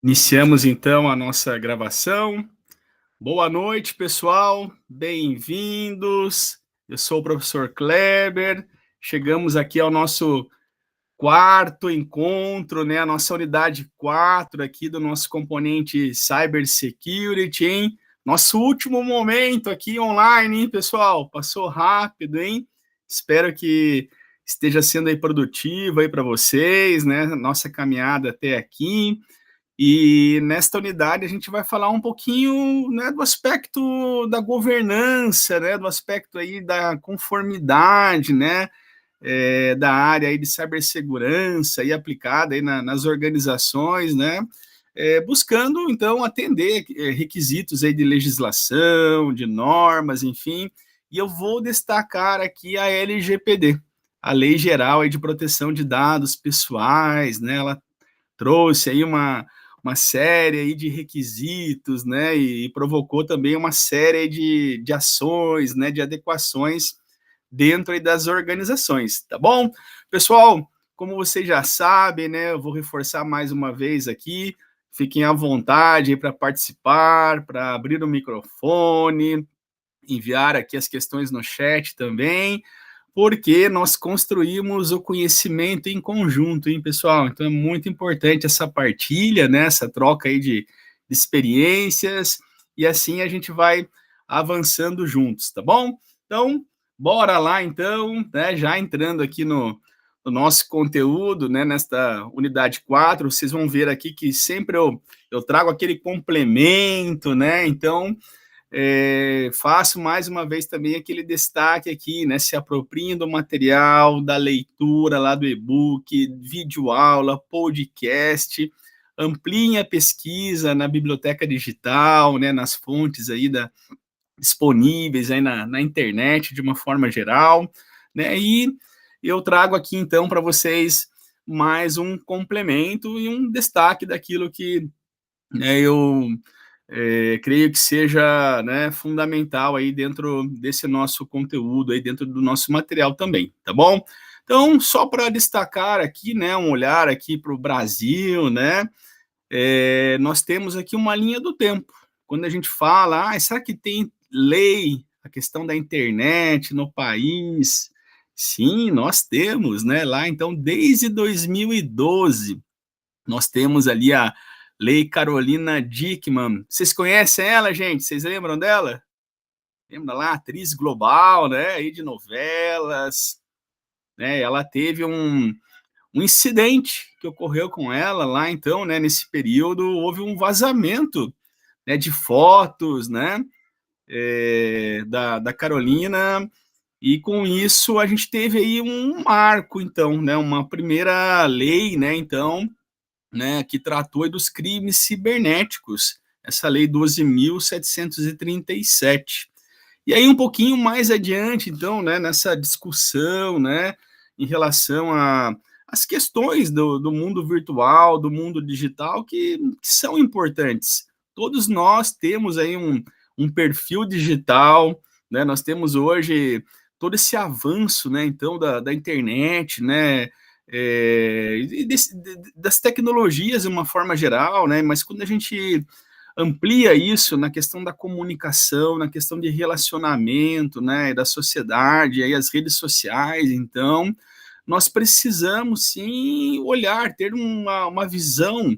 Iniciamos então a nossa gravação. Boa noite, pessoal. Bem-vindos. Eu sou o professor Kleber. Chegamos aqui ao nosso quarto encontro, né? A nossa unidade 4 aqui do nosso componente Cybersecurity, hein? Nosso último momento aqui online, hein, pessoal? Passou rápido, hein? Espero que esteja sendo aí produtivo aí para vocês, né? Nossa caminhada até aqui. E nesta unidade a gente vai falar um pouquinho, né, do aspecto da governança, né, do aspecto aí da conformidade, né, da área aí de cibersegurança e aplicada aí nas organizações, né, buscando então atender requisitos aí de legislação, de normas, enfim. E eu vou destacar aqui a LGPD, a Lei Geral aí de Proteção de Dados Pessoais, né, ela trouxe aí uma série aí de requisitos, né, e provocou também uma série de ações, né, de adequações dentro aí das organizações, tá bom? Pessoal, como vocês já sabem, né, eu vou reforçar mais uma vez aqui, fiquem à vontade para participar, para abrir o microfone, enviar aqui as questões no chat também, porque nós construímos o conhecimento em conjunto, hein, pessoal? Então é muito importante essa partilha, né, essa troca aí de experiências, e assim a gente vai avançando juntos, tá bom? Então, bora lá então, né, já entrando aqui no nosso conteúdo, né, nesta unidade 4, vocês vão ver aqui que sempre eu trago aquele complemento, né, então faço mais uma vez também aquele destaque aqui, né? Se apropriem do material, da leitura lá do e-book, videoaula, podcast, ampliem a pesquisa na biblioteca digital, né? Nas fontes aí disponíveis aí na internet de uma forma geral, né? E eu trago aqui então para vocês mais um complemento e um destaque daquilo que, né, eu creio que seja, né, fundamental aí dentro desse nosso conteúdo, aí dentro do nosso material também, tá bom? Então, só para destacar aqui, né, um olhar aqui para o Brasil, né, nós temos aqui uma linha do tempo. Quando a gente fala, será que tem lei, a questão da internet no país? Sim, nós temos, né, lá, então, desde 2012, nós temos ali a Lei Carolina Dickmann. Vocês conhecem ela, gente? Vocês lembram dela? Lembra lá, atriz global, né, aí de novelas, né? Ela teve um incidente que ocorreu com ela lá, então, né, nesse período, houve um vazamento, né, de fotos, né, da Carolina, e com isso a gente teve aí um marco, então, né, uma primeira lei, né, então, né, que tratou dos crimes cibernéticos, essa lei 12.737. E aí um pouquinho mais adiante, então, né, nessa discussão, né, em relação às questões do mundo virtual, do mundo digital, que são importantes. Todos nós temos aí um perfil digital, né, nós temos hoje todo esse avanço, né, então, da internet, né, e das tecnologias de uma forma geral, né, mas quando a gente amplia isso na questão da comunicação, na questão de relacionamento, né, da sociedade, aí as redes sociais, então, nós precisamos sim olhar, ter uma visão,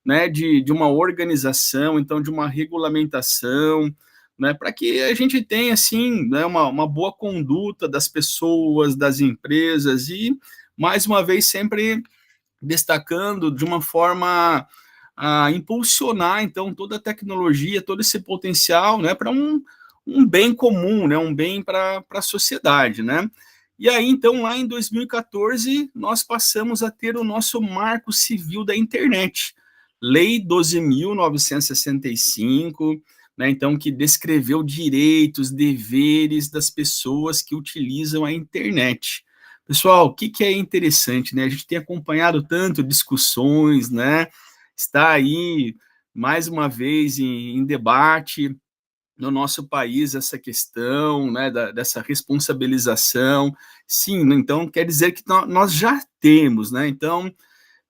né, de uma organização, então, de uma regulamentação, né, para que a gente tenha, assim, né, uma boa conduta das pessoas, das empresas e, mais uma vez, sempre destacando de uma forma a impulsionar, então, toda a tecnologia, todo esse potencial, né, para um bem comum, né, um bem para a sociedade, né. E aí, então, lá em 2014, nós passamos a ter o nosso Marco Civil da Internet, Lei 12.965, né, então, que descreveu direitos, deveres das pessoas que utilizam a internet. Pessoal, o que é interessante, né? A gente tem acompanhado tanto discussões, né? Está aí, mais uma vez, em debate no nosso país essa questão, né, dessa responsabilização. Sim, então quer dizer que nós já temos, né? Então,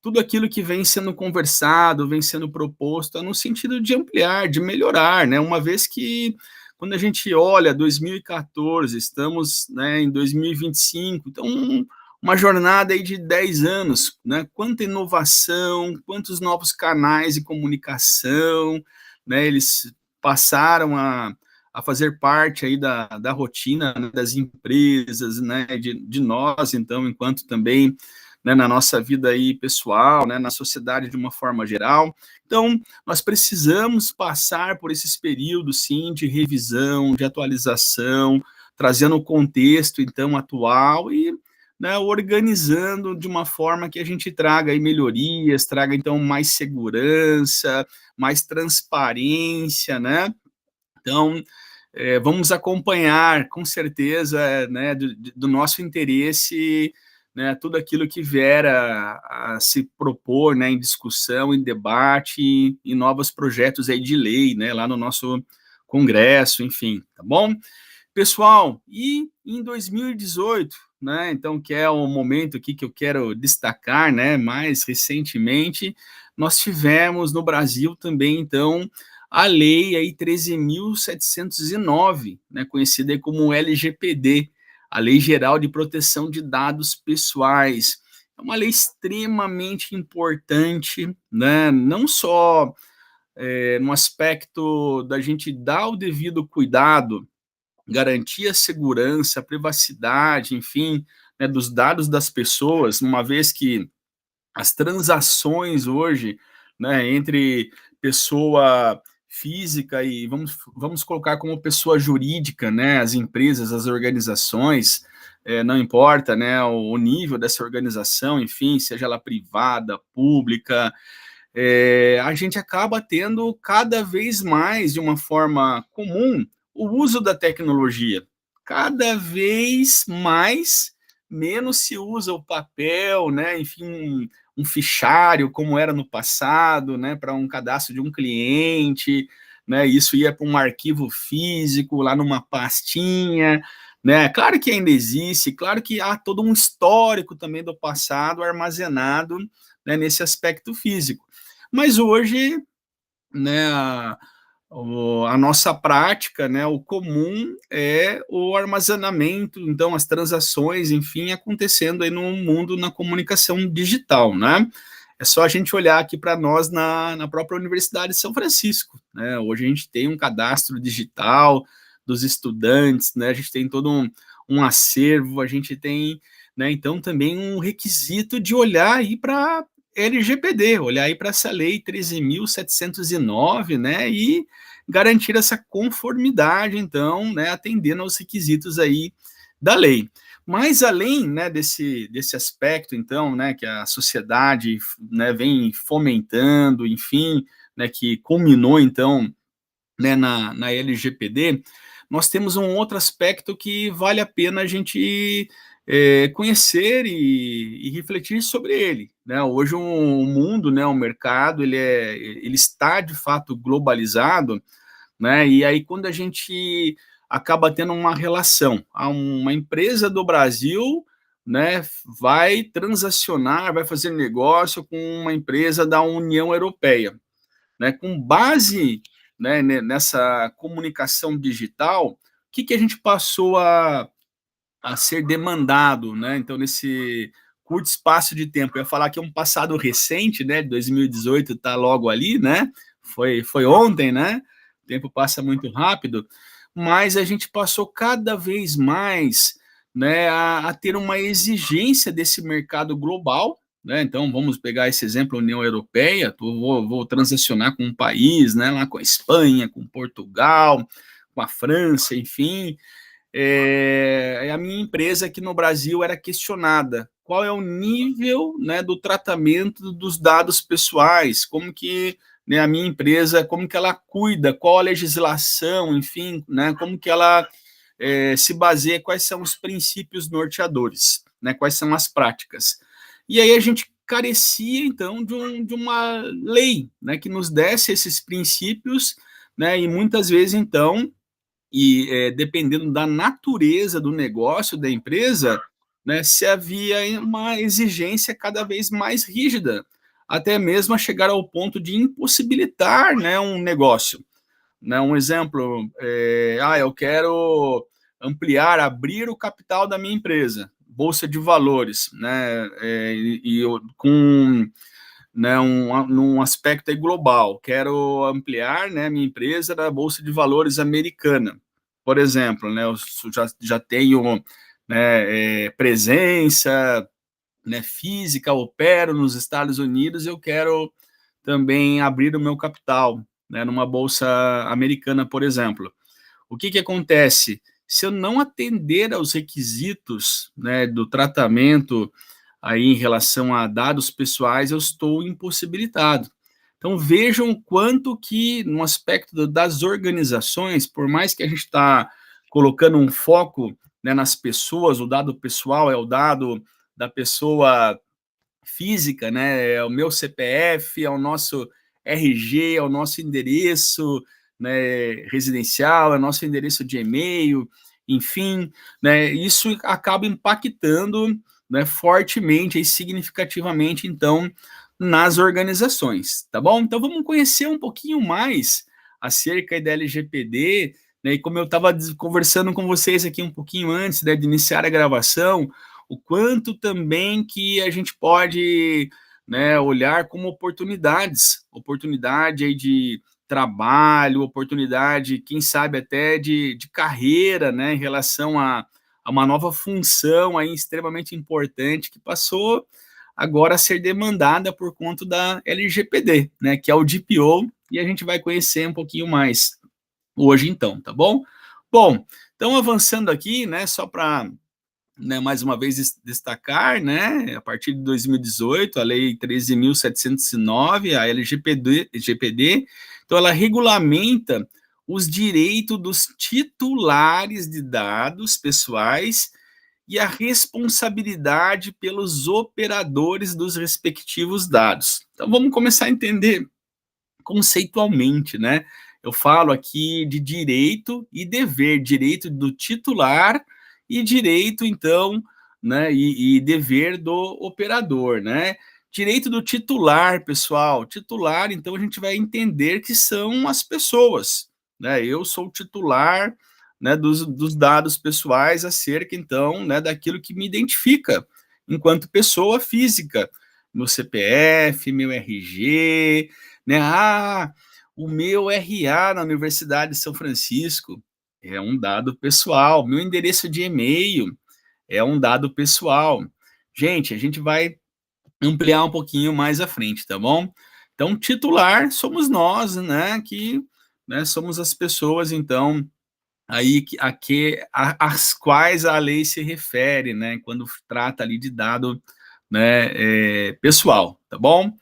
tudo aquilo que vem sendo conversado, vem sendo proposto, é no sentido de ampliar, de melhorar, né? Uma vez que, quando a gente olha 2014, estamos, né, em 2025, então uma jornada aí de 10 anos, né? Quanta inovação, quantos novos canais de comunicação, né? Eles passaram a fazer parte aí da rotina, né, das empresas, né, de nós, então, enquanto também, né, na nossa vida aí pessoal, né, na sociedade de uma forma geral. Então, nós precisamos passar por esses períodos, sim, de revisão, de atualização, trazendo o contexto, então, atual e, né, organizando de uma forma que a gente traga aí melhorias, traga, então, mais segurança, mais transparência, né? Então, vamos acompanhar, com certeza, né, do nosso interesse, né, tudo aquilo que vier a se propor, né, em discussão, em debate, em novos projetos aí de lei, né, lá no nosso Congresso, enfim, tá bom? Pessoal, e em 2018, né, então, que é o momento aqui que eu quero destacar, né, mais recentemente, nós tivemos no Brasil também, então, a lei aí 13.709, né, conhecida como LGPD, a Lei Geral de Proteção de Dados Pessoais. É uma lei extremamente importante, né, não só no aspecto da gente dar o devido cuidado, garantir a segurança, a privacidade, enfim, né, dos dados das pessoas, uma vez que as transações hoje, né, entre pessoa física e vamos colocar como pessoa jurídica, né, as empresas, as organizações, não importa, né, o nível dessa organização, enfim, seja ela privada, pública, a gente acaba tendo cada vez mais, de uma forma comum, o uso da tecnologia. Cada vez mais, menos se usa o papel, né? Enfim, um fichário, como era no passado, né? Para um cadastro de um cliente, né? Isso ia para um arquivo físico, lá numa pastinha, né? Claro que ainda existe, claro que há todo um histórico também do passado armazenado, né, nesse aspecto físico. Mas hoje, né, a nossa prática, né, o comum é o armazenamento, então as transações, enfim, acontecendo aí no mundo na comunicação digital, né? É só a gente olhar aqui para nós na própria Universidade de São Francisco, né? Hoje a gente tem um cadastro digital dos estudantes, né? A gente tem todo um acervo, a gente tem, né, então também um requisito de olhar aí para LGPD, olhar aí para essa lei 13.709, né, e garantir essa conformidade, então, né, atendendo aos requisitos aí da lei. Mas além, né, desse aspecto, então, né, que a sociedade, né, vem fomentando, enfim, né, que culminou, então, né, na LGPD, nós temos um outro aspecto que vale a pena a gente conhecer e refletir sobre ele, né? Hoje o mundo, né, o mercado, ele está de fato globalizado, né? E aí quando a gente acaba tendo uma relação, uma empresa do Brasil, né, vai transacionar, vai fazer negócio com uma empresa da União Europeia, né, com base, né, nessa comunicação digital, o que a gente passou a ser demandado, né? Então, nesse curto espaço de tempo, eu ia falar que é um passado recente, né? 2018 está logo ali, né? Foi ontem, né? O tempo passa muito rápido, mas a gente passou cada vez mais, né, a ter uma exigência desse mercado global, né? Então, vamos pegar esse exemplo, a União Europeia, vou transacionar com um país, né, lá com a Espanha, com Portugal, com a França, enfim, a minha empresa aqui no Brasil era questionada. Qual é o nível, né, do tratamento dos dados pessoais? Como que, né, a minha empresa, como que ela cuida? Qual a legislação, enfim, né, como que ela se baseia? Quais são os princípios norteadores? Né, quais são as práticas? E aí a gente carecia, então, de uma lei, né, que nos desse esses princípios, né, e muitas vezes, então, dependendo da natureza do negócio da empresa, né, se havia uma exigência cada vez mais rígida, até mesmo a chegar ao ponto de impossibilitar, né, um negócio. Né, um exemplo, eu quero ampliar, abrir o capital da minha empresa, bolsa de valores, né, com, né, num aspecto global, quero ampliar, né, minha empresa da bolsa de valores americana, por exemplo, né, eu já tenho, né, presença, né, física, opero nos Estados Unidos, eu quero também abrir o meu capital, né, numa bolsa americana, por exemplo. O que acontece? Se eu não atender aos requisitos, né, do tratamento aí em relação a dados pessoais, eu estou impossibilitado. Então vejam quanto que no aspecto das organizações, por mais que a gente está colocando um foco, né, nas pessoas, o dado pessoal é o dado da pessoa física, né? É o meu CPF, é o nosso RG, é o nosso endereço, né, residencial, é o nosso endereço de e-mail, enfim, né? Isso acaba impactando, né, fortemente e significativamente, então, nas organizações, tá bom? Então vamos conhecer um pouquinho mais acerca da LGPD, né? E como eu estava conversando com vocês aqui um pouquinho antes, né, de iniciar a gravação, o quanto também que a gente pode, né, olhar como oportunidade aí de trabalho, oportunidade, quem sabe até de carreira, né, em relação a uma nova função aí extremamente importante que passou agora a ser demandada por conta da LGPD, né, que é o DPO, e a gente vai conhecer um pouquinho mais hoje então, tá bom? Bom, então avançando aqui, né, só para, né, mais uma vez destacar, né, a partir de 2018, a Lei 13.709, a LGPD, então ela regulamenta os direitos dos titulares de dados pessoais e a responsabilidade pelos operadores dos respectivos dados. Então vamos começar a entender conceitualmente, né? Eu falo aqui de direito e dever, direito do titular e direito, então, né, e dever do operador, né? Direito do titular, pessoal. Titular, então, a gente vai entender que são as pessoas, né? Eu sou o titular, né, dos dados pessoais acerca, então, né, daquilo que me identifica enquanto pessoa física. Meu CPF, meu RG, né? O meu RA na Universidade de São Francisco é um dado pessoal. Meu endereço de e-mail é um dado pessoal. Gente, a gente vai ampliar um pouquinho mais à frente, tá bom? Então, titular somos nós, né? Que, né, somos as pessoas, então, aí às quais a lei se refere, né? Quando trata ali de dado, né, pessoal, tá bom?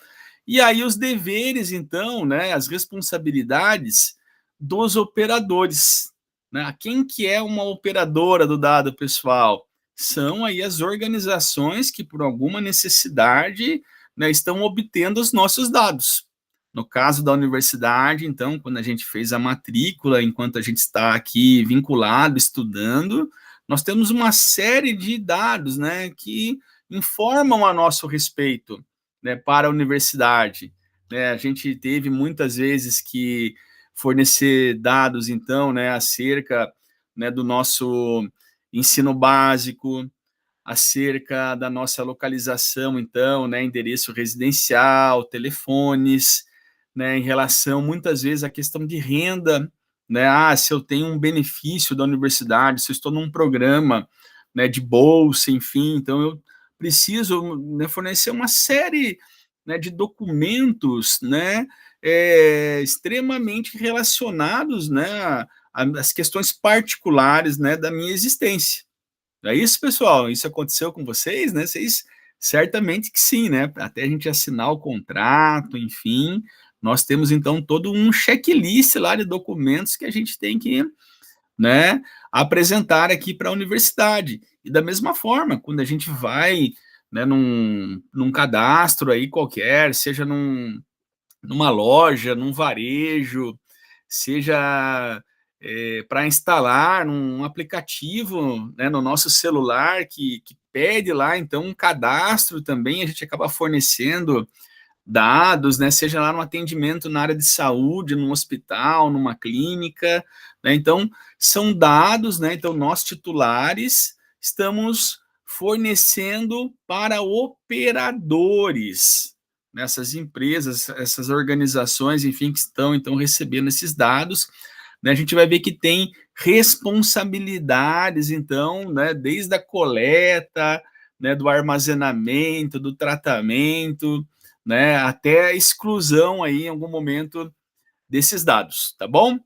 E aí os deveres, então, né, as responsabilidades dos operadores, né? Quem que é uma operadora do dado pessoal? São aí as organizações que, por alguma necessidade, né, estão obtendo os nossos dados. No caso da universidade, então, quando a gente fez a matrícula, enquanto a gente está aqui vinculado, estudando, nós temos uma série de dados, né, que informam a nosso respeito, né, para a universidade. Né? A gente teve muitas vezes que fornecer dados, então, né, acerca, né, do nosso ensino básico, acerca da nossa localização, então, né, endereço residencial, telefones, né, em relação, muitas vezes, à questão de renda, né, se eu tenho um benefício da universidade, se eu estou num programa, né, de bolsa, enfim, então eu preciso, né, fornecer uma série, né, de documentos, né, extremamente relacionados, né, às questões particulares, né, da minha existência. Não é isso, pessoal? Isso aconteceu com vocês, né? Vocês certamente que sim, né? Até a gente assinar o contrato, enfim, nós temos então todo um checklist lá de documentos que a gente tem que, né, apresentar aqui para a universidade. E da mesma forma, quando a gente vai, né, num cadastro aí qualquer, seja numa loja, num varejo, seja para instalar um aplicativo, né, no nosso celular que pede lá, então, um cadastro também, a gente acaba fornecendo dados, né, seja lá no atendimento na área de saúde, num hospital, numa clínica, né, então, são dados, né, então, nós titulares estamos fornecendo para operadores, nessas empresas, essas organizações, enfim, que estão, então, recebendo esses dados, né, a gente vai ver que tem responsabilidades, então, né, desde a coleta, né, do armazenamento, do tratamento, né, até a exclusão aí em algum momento desses dados, tá bom?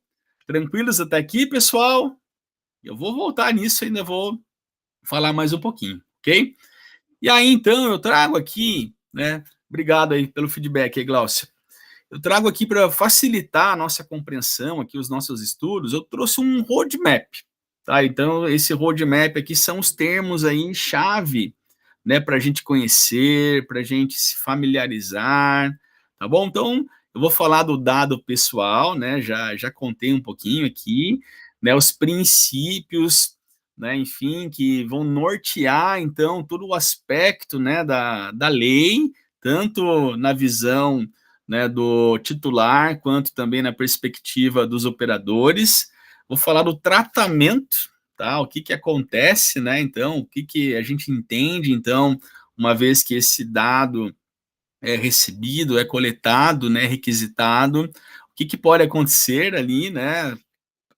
Tranquilos até aqui, pessoal? Eu vou voltar nisso, ainda vou falar mais um pouquinho, ok? E aí, então, eu trago aqui, né, obrigado aí pelo feedback aí, Glaucia. Eu trago aqui para facilitar a nossa compreensão aqui, os nossos estudos, eu trouxe um roadmap, tá? Então, esse roadmap aqui são os termos aí em chave, né, para a gente conhecer, para a gente se familiarizar, tá bom? Então, eu vou falar do dado pessoal, né, já contei um pouquinho aqui, né, os princípios, né, enfim, que vão nortear, então, todo o aspecto, né, da lei, tanto na visão, né, do titular, quanto também na perspectiva dos operadores. Vou falar do tratamento, tá? O que acontece, né? Então, o que a gente entende, então, uma vez que esse dado é recebido, é coletado, né, requisitado, o que pode acontecer ali, né,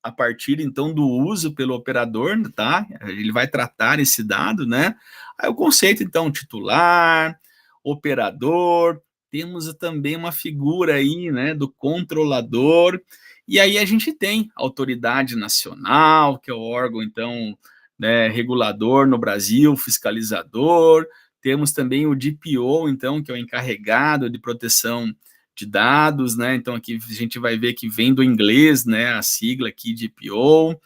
a partir, então, do uso pelo operador, tá? Ele vai tratar esse dado, né? Aí o conceito, então, titular, operador, temos também uma figura aí, né, do controlador, e aí a gente tem a autoridade nacional, que é o órgão, então, né, regulador no Brasil, fiscalizador, temos também o DPO, então, que é o encarregado de proteção de dados, né? Então aqui a gente vai ver que vem do inglês, né? A sigla aqui de PO,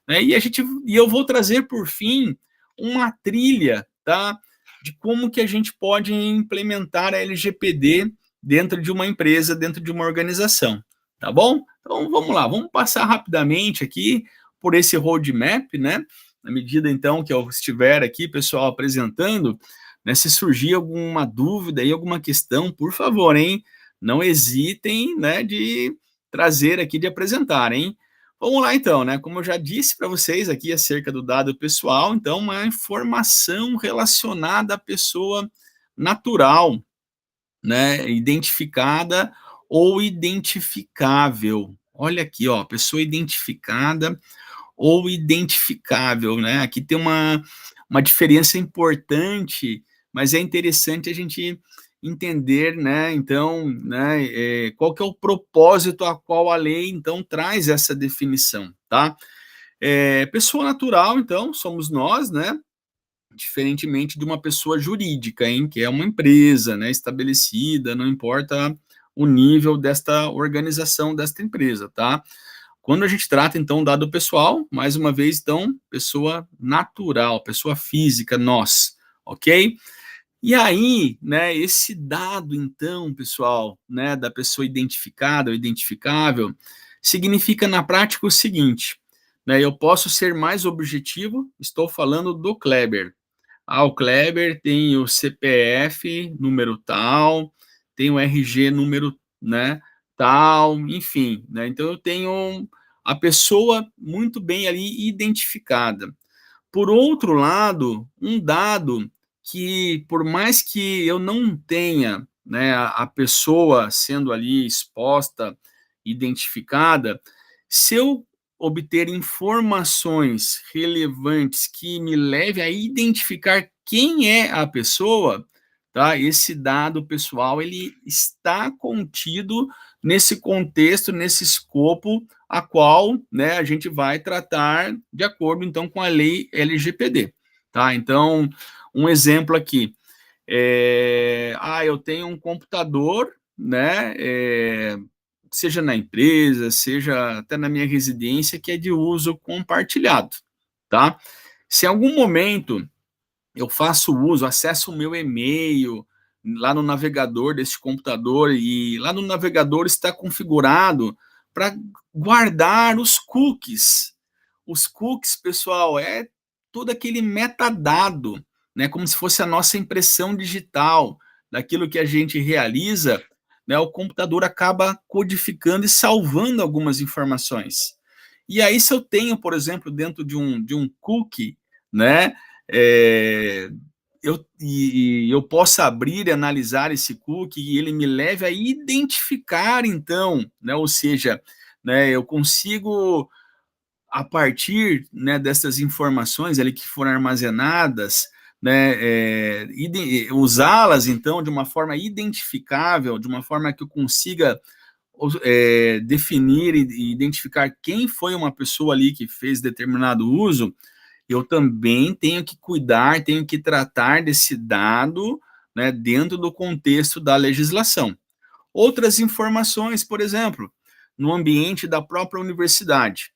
né? E eu vou trazer por fim uma trilha, tá? De como que a gente pode implementar a LGPD dentro de uma empresa, dentro de uma organização, tá bom? Então vamos lá, vamos passar rapidamente aqui por esse roadmap, né? Na medida então que eu estiver aqui, pessoal, apresentando, né? Se surgir alguma dúvida e alguma questão, por favor, hein? Não hesitem, né, de trazer aqui, de apresentar, hein? Vamos lá, então, né? Como eu já disse para vocês aqui acerca do dado pessoal, então, uma informação relacionada à pessoa natural, né? Identificada ou identificável. Olha aqui, ó, pessoa identificada ou identificável, né? Aqui tem uma diferença importante, mas é interessante a gente entender, né? Então, né? Qual que é o propósito a qual a lei então traz essa definição, tá? Pessoa natural, então, somos nós, né? Diferentemente de uma pessoa jurídica, hein? Que é uma empresa, né? Estabelecida, não importa o nível desta organização, desta empresa, tá? Quando a gente trata, então, dado pessoal, mais uma vez, então, pessoa natural, pessoa física, nós, ok? E aí, né, esse dado, então, pessoal, né, da pessoa identificada ou identificável, significa na prática o seguinte, né, eu posso ser mais objetivo, estou falando do Kleber. Ah, o Kleber tem o CPF número tal, tem o RG número, né, tal, enfim, né? Então eu tenho a pessoa muito bem ali identificada. Por outro lado, um dado que, por mais que eu não tenha, né, a pessoa sendo ali exposta, identificada, se eu obter informações relevantes que me leve a identificar quem é a pessoa, tá? Esse dado pessoal ele está contido nesse contexto, nesse escopo a qual, né, a gente vai tratar de acordo então com a lei LGPD, tá? Então, um exemplo aqui, eu tenho um computador, né, seja na empresa, seja até na minha residência, que é de uso compartilhado, tá? Se em algum momento eu faço uso, acesso o meu e-mail lá no navegador desse computador e lá no navegador está configurado para guardar os cookies. Os cookies, pessoal, é todo aquele metadado, né, como se fosse a nossa impressão digital daquilo que a gente realiza, né, o computador acaba codificando e salvando algumas informações. E aí, se eu tenho, por exemplo, dentro de um cookie, né, é, eu posso abrir e analisar esse cookie e ele me leve a identificar, então, né, ou seja, né, eu consigo, a partir, né, dessas informações ali que foram armazenadas, né, usá-las, então, de uma forma identificável, de uma forma que eu consiga definir e identificar quem foi uma pessoa ali que fez determinado uso. Eu também tenho que cuidar, tenho que tratar desse dado, né, dentro do contexto da legislação. Outras informações, por exemplo, no ambiente da própria universidade.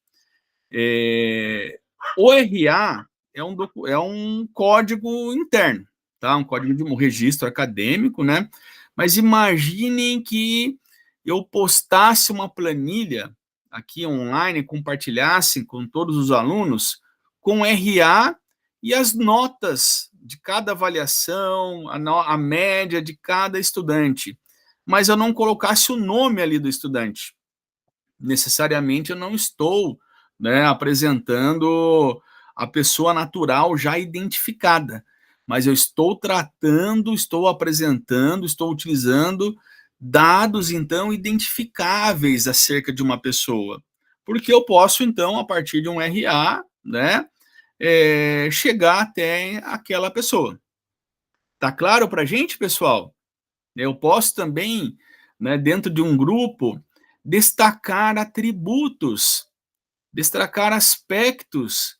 O RA é um código interno, tá? Um código de um registro acadêmico, né? Mas imaginem que eu postasse uma planilha aqui online, compartilhasse com todos os alunos com RA e as notas de cada avaliação, a média de cada estudante, mas eu não colocasse o nome ali do estudante. Necessariamente eu não estou, né, apresentando a pessoa natural já identificada, mas eu estou tratando, estou apresentando, estou utilizando dados, então, identificáveis acerca de uma pessoa. Porque eu posso, então, a partir de um RA, né, chegar até aquela pessoa. Tá claro para a gente, pessoal? Eu posso também, né, dentro de um grupo, destacar atributos, destacar aspectos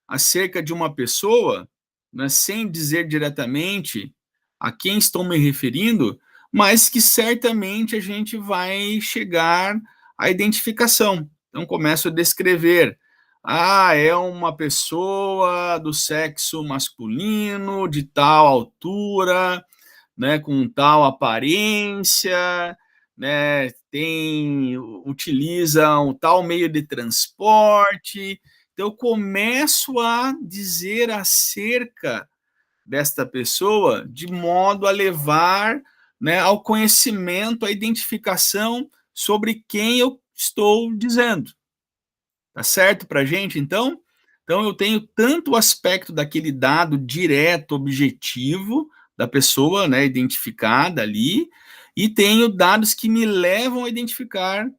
acerca de uma pessoa, né, sem dizer diretamente a quem estou me referindo, mas que certamente a gente vai chegar à identificação. Então, começo a descrever. Ah, é uma pessoa do sexo masculino, de tal altura, né, com tal aparência, né, utiliza um tal meio de transporte. Então, eu começo a dizer acerca desta pessoa de modo a levar, né, ao conhecimento, à identificação sobre quem eu estou dizendo. Tá certo para a gente, então? Então, eu tenho tanto o aspecto daquele dado direto, objetivo, da pessoa, né, identificada ali, e tenho dados que me levam a identificar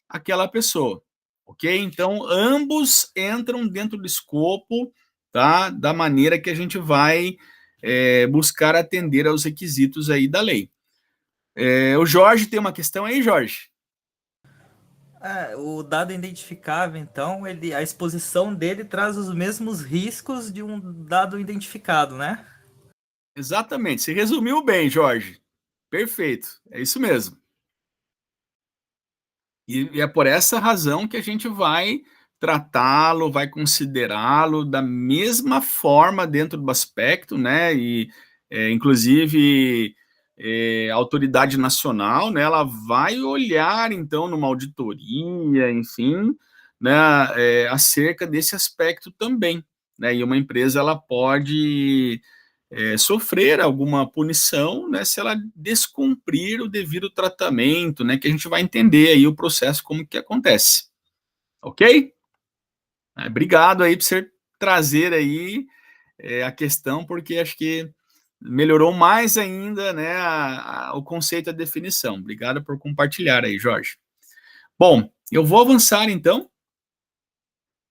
aquela pessoa, ok? Então, ambos entram dentro do escopo, tá, da maneira que a gente vai buscar atender aos requisitos aí da lei. O Jorge tem uma questão aí, Jorge? O dado identificável, então, a exposição dele traz os mesmos riscos de um dado identificado, né? Exatamente, você resumiu bem, Jorge. Perfeito, é isso mesmo. E é por essa razão que a gente vai tratá-lo, vai considerá-lo da mesma forma dentro do aspecto, né? E, inclusive, a autoridade nacional, né? Ela vai olhar, então, numa auditoria, enfim, né? Acerca desse aspecto também, né? E uma empresa, ela pode sofrer alguma punição, né, se ela descumprir o devido tratamento, né, que a gente vai entender aí o processo como que acontece, ok? Obrigado aí por você trazer aí a questão, porque acho que melhorou mais ainda, né, o conceito, a definição. Obrigado por compartilhar aí, Jorge. Bom, eu vou avançar então,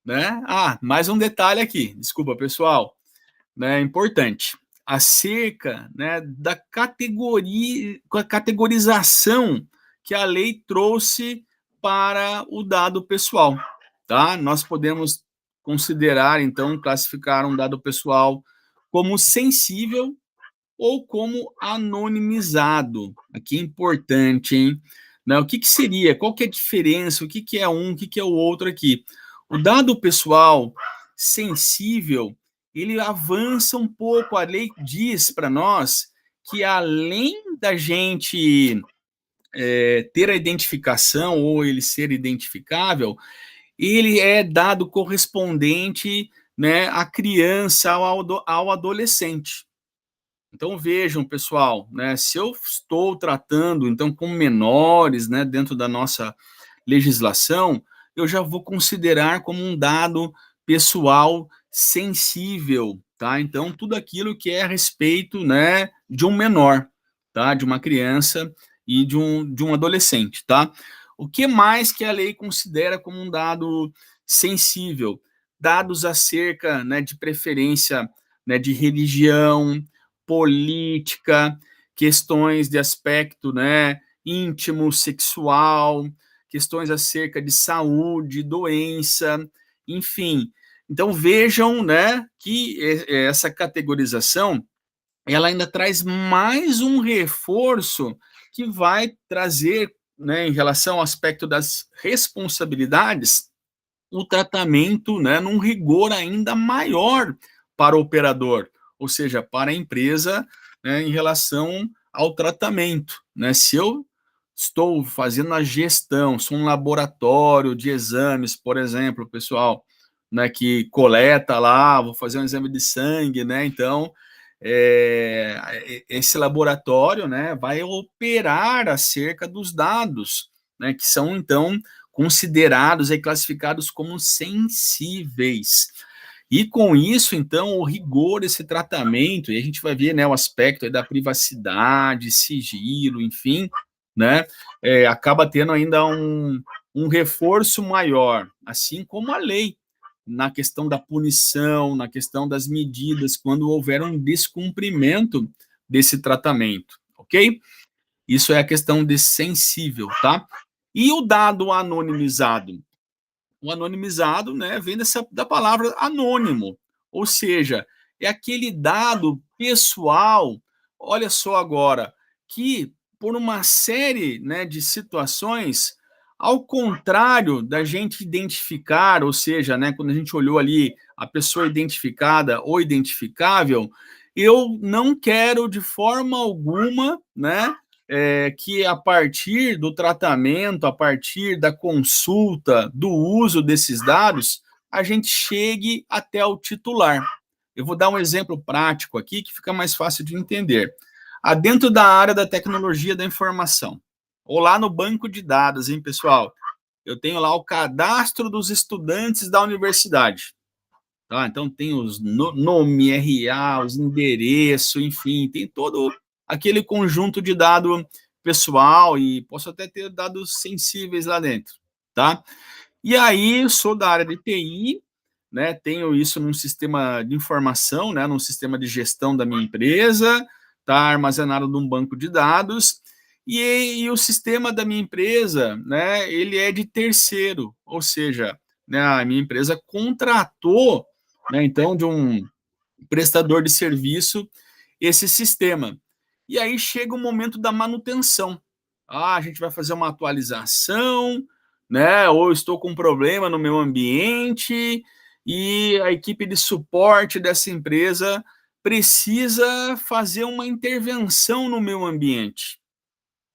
né? Mais um detalhe aqui, desculpa, pessoal, né, importante, acerca, né, da categorização que a lei trouxe para o dado pessoal, tá? Nós podemos considerar, então, classificar um dado pessoal como sensível ou como anonimizado. Aqui é importante, hein? Né, o que seria? Qual que é a diferença? O que é um, o que é o outro aqui? O dado pessoal sensível, ele avança um pouco. A lei diz para nós que, além da gente ter a identificação ou ele ser identificável, ele é dado correspondente, né, à criança, ao adolescente. Então vejam, pessoal, né, se eu estou tratando então com menores, né, dentro da nossa legislação, eu já vou considerar como um dado pessoal sensível, tá? Então tudo aquilo que é a respeito, né, de um menor, tá? De uma criança e de um adolescente, tá? O que mais que a lei considera como um dado sensível? Dados acerca, né, de preferência, né, de religião, política, questões de aspecto, né, íntimo, sexual, questões acerca de saúde, doença, enfim. Então vejam, né, que essa categorização ela ainda traz mais um reforço que vai trazer, né, em relação ao aspecto das responsabilidades, o tratamento, né, num rigor ainda maior para o operador, ou seja, para a empresa, né, em relação ao tratamento, né? Se eu estou fazendo a gestão, sou um laboratório de exames, por exemplo, pessoal, né, que coleta lá, vou fazer um exame de sangue, né? Então, esse laboratório, né, vai operar acerca dos dados, né, que são então considerados e classificados como sensíveis. E com isso, então, o rigor desse tratamento, e a gente vai ver, né, o aspecto aí da privacidade, sigilo, enfim, né, acaba tendo ainda um reforço maior, assim como a lei, na questão da punição, na questão das medidas, quando houver um descumprimento desse tratamento, ok? Isso é a questão de sensível, tá? E o dado anonimizado? O anonimizado, né, vem da palavra anônimo, ou seja, é aquele dado pessoal, olha só agora, que por uma série, né, de situações, ao contrário da gente identificar, ou seja, né, quando a gente olhou ali a pessoa identificada ou identificável, eu não quero de forma alguma, né, que a partir do tratamento, a partir da consulta, do uso desses dados, a gente chegue até o titular. Eu vou dar um exemplo prático aqui que fica mais fácil de entender. Dentro da área da tecnologia da informação, ou lá no banco de dados, hein, pessoal? Eu tenho lá o cadastro dos estudantes da universidade. Tá? Então tem os nome, RA, os endereços, enfim, tem todo aquele conjunto de dado pessoal e posso até ter dados sensíveis lá dentro, tá? E aí, sou da área de TI, né? Tenho isso num sistema de informação, né? Num sistema de gestão da minha empresa, tá armazenado num banco de dados. E o sistema da minha empresa, né? Ele é de terceiro, ou seja, né, a minha empresa contratou, né? Então, de um prestador de serviço esse sistema. E aí chega o momento da manutenção. A gente vai fazer uma atualização, né? Ou estou com um problema no meu ambiente e a equipe de suporte dessa empresa precisa fazer uma intervenção no meu ambiente.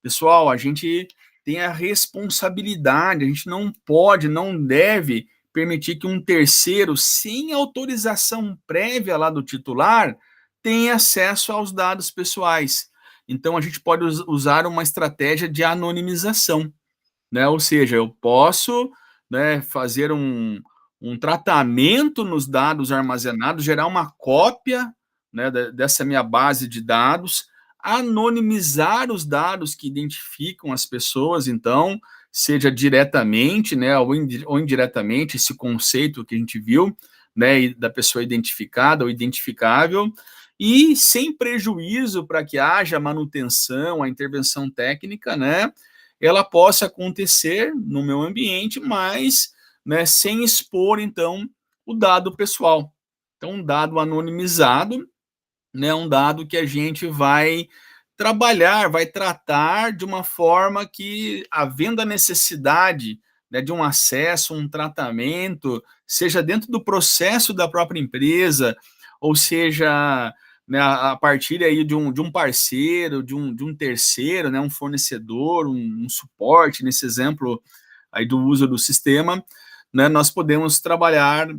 Pessoal, a gente tem a responsabilidade, a gente não pode, não deve permitir que um terceiro, sem autorização prévia lá do titular, tenha acesso aos dados pessoais. Então, a gente pode usar uma estratégia de anonimização, né? Ou seja, eu posso, né, fazer um tratamento nos dados armazenados, gerar uma cópia, né, dessa minha base de dados, anonimizar os dados que identificam as pessoas, então, seja diretamente, né, ou indiretamente, esse conceito que a gente viu, né, da pessoa identificada ou identificável, e sem prejuízo para que haja manutenção, a intervenção técnica, né, ela possa acontecer no meu ambiente, mas, né, sem expor, então, o dado pessoal. Então, um dado anonimizado, né, um dado que a gente vai trabalhar, vai tratar de uma forma que, havendo a necessidade, né, de um acesso, um tratamento, seja dentro do processo da própria empresa, ou seja, né, a partir aí de um parceiro, de um terceiro, né, um fornecedor, um suporte, nesse exemplo aí do uso do sistema, né, nós podemos trabalhar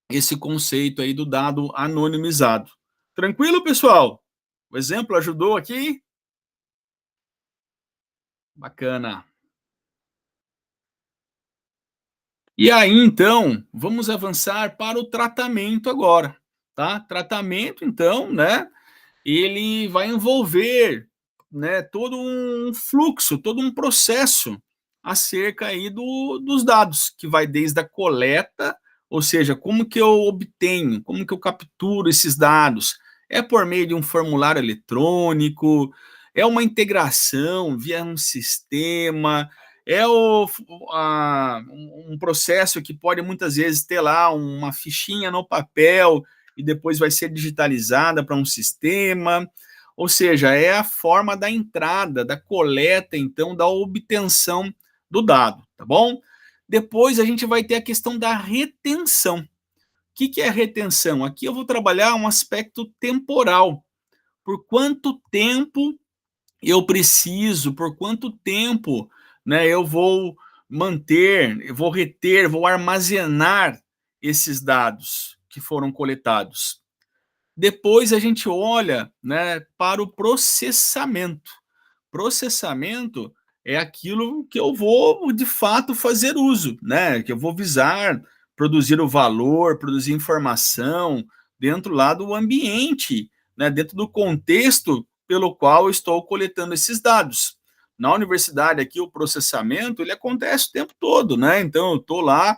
esse conceito aí do dado anonimizado. Tranquilo, pessoal? O exemplo ajudou aqui? Bacana. E aí, então, vamos avançar para o tratamento agora, tá? Tratamento, então, né? Ele vai envolver, né, todo um fluxo, todo um processo acerca aí dos dados, que vai desde a coleta, ou seja, como que eu obtenho, como que eu capturo esses dados? É por meio de um formulário eletrônico, é uma integração via um sistema, é um processo que pode muitas vezes ter lá uma fichinha no papel e depois vai ser digitalizada para um sistema, ou seja, é a forma da entrada, da coleta, então, da obtenção do dado, tá bom? Depois a gente vai ter a questão da retenção. O que é retenção? Aqui eu vou trabalhar um aspecto temporal. Por quanto tempo eu preciso, por quanto tempo, né, eu vou manter, eu vou reter, vou armazenar esses dados que foram coletados. Depois a gente olha, né, para o processamento. Processamento é aquilo que eu vou de fato fazer uso, né? Que eu vou visar produzir o valor, produzir informação dentro lá do ambiente, né? Dentro do contexto pelo qual eu estou coletando esses dados. Na universidade aqui o processamento ele acontece o tempo todo, né? Então eu estou lá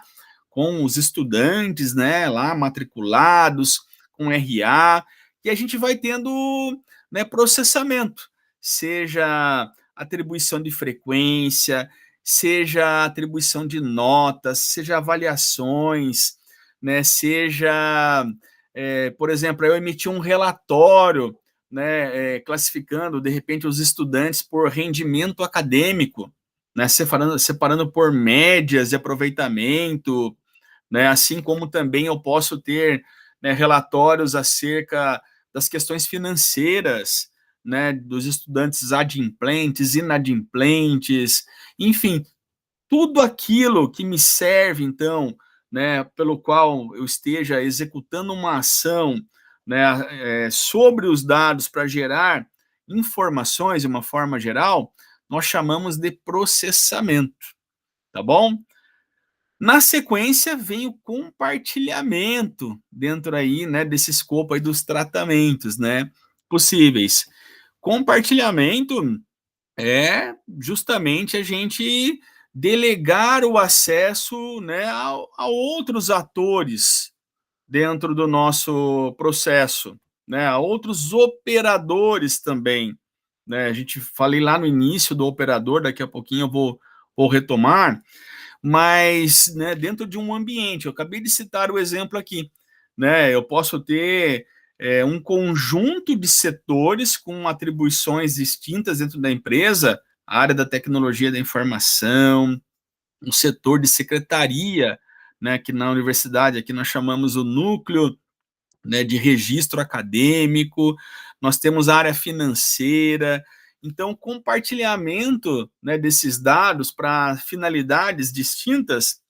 com os estudantes, né? Lá matriculados com RA e a gente vai tendo, né, processamento, seja atribuição de frequência, seja atribuição de notas, seja avaliações, né, seja, por exemplo, eu emiti um relatório, né, classificando, de repente, os estudantes por rendimento acadêmico, né, separando por médias de aproveitamento, né, assim como também eu posso ter, né, relatórios acerca das questões financeiras, né, dos estudantes adimplentes, inadimplentes, enfim, tudo aquilo que me serve, então, né, pelo qual eu esteja executando uma ação, né, sobre os dados para gerar informações de uma forma geral, nós chamamos de processamento, tá bom? Na sequência vem o compartilhamento dentro aí, né, desse escopo aí dos tratamentos, né, possíveis. Compartilhamento é justamente a gente delegar o acesso, né, a outros atores dentro do nosso processo, né, a outros operadores também, né? A gente falei lá no início do operador, daqui a pouquinho eu vou retomar, mas, né, dentro de um ambiente, eu acabei de citar o exemplo aqui, né, eu posso ter um conjunto de setores com atribuições distintas dentro da empresa, a área da tecnologia da informação, um setor de secretaria, né, que na universidade aqui nós chamamos o núcleo, né, de registro acadêmico, nós temos a área financeira, então compartilhamento, né, desses dados para finalidades distintas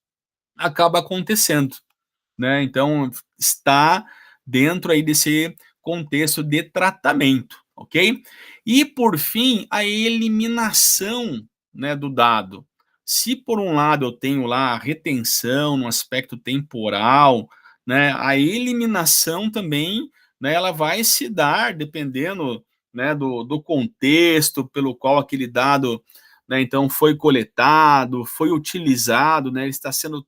acaba acontecendo, né? Então está dentro aí desse contexto de tratamento, ok? E por fim, a eliminação, né, do dado. Se por um lado eu tenho lá a retenção no aspecto temporal, né, a eliminação também, né, ela vai se dar dependendo, né, do contexto pelo qual aquele dado, né, então foi coletado, foi utilizado, né, ele está sendo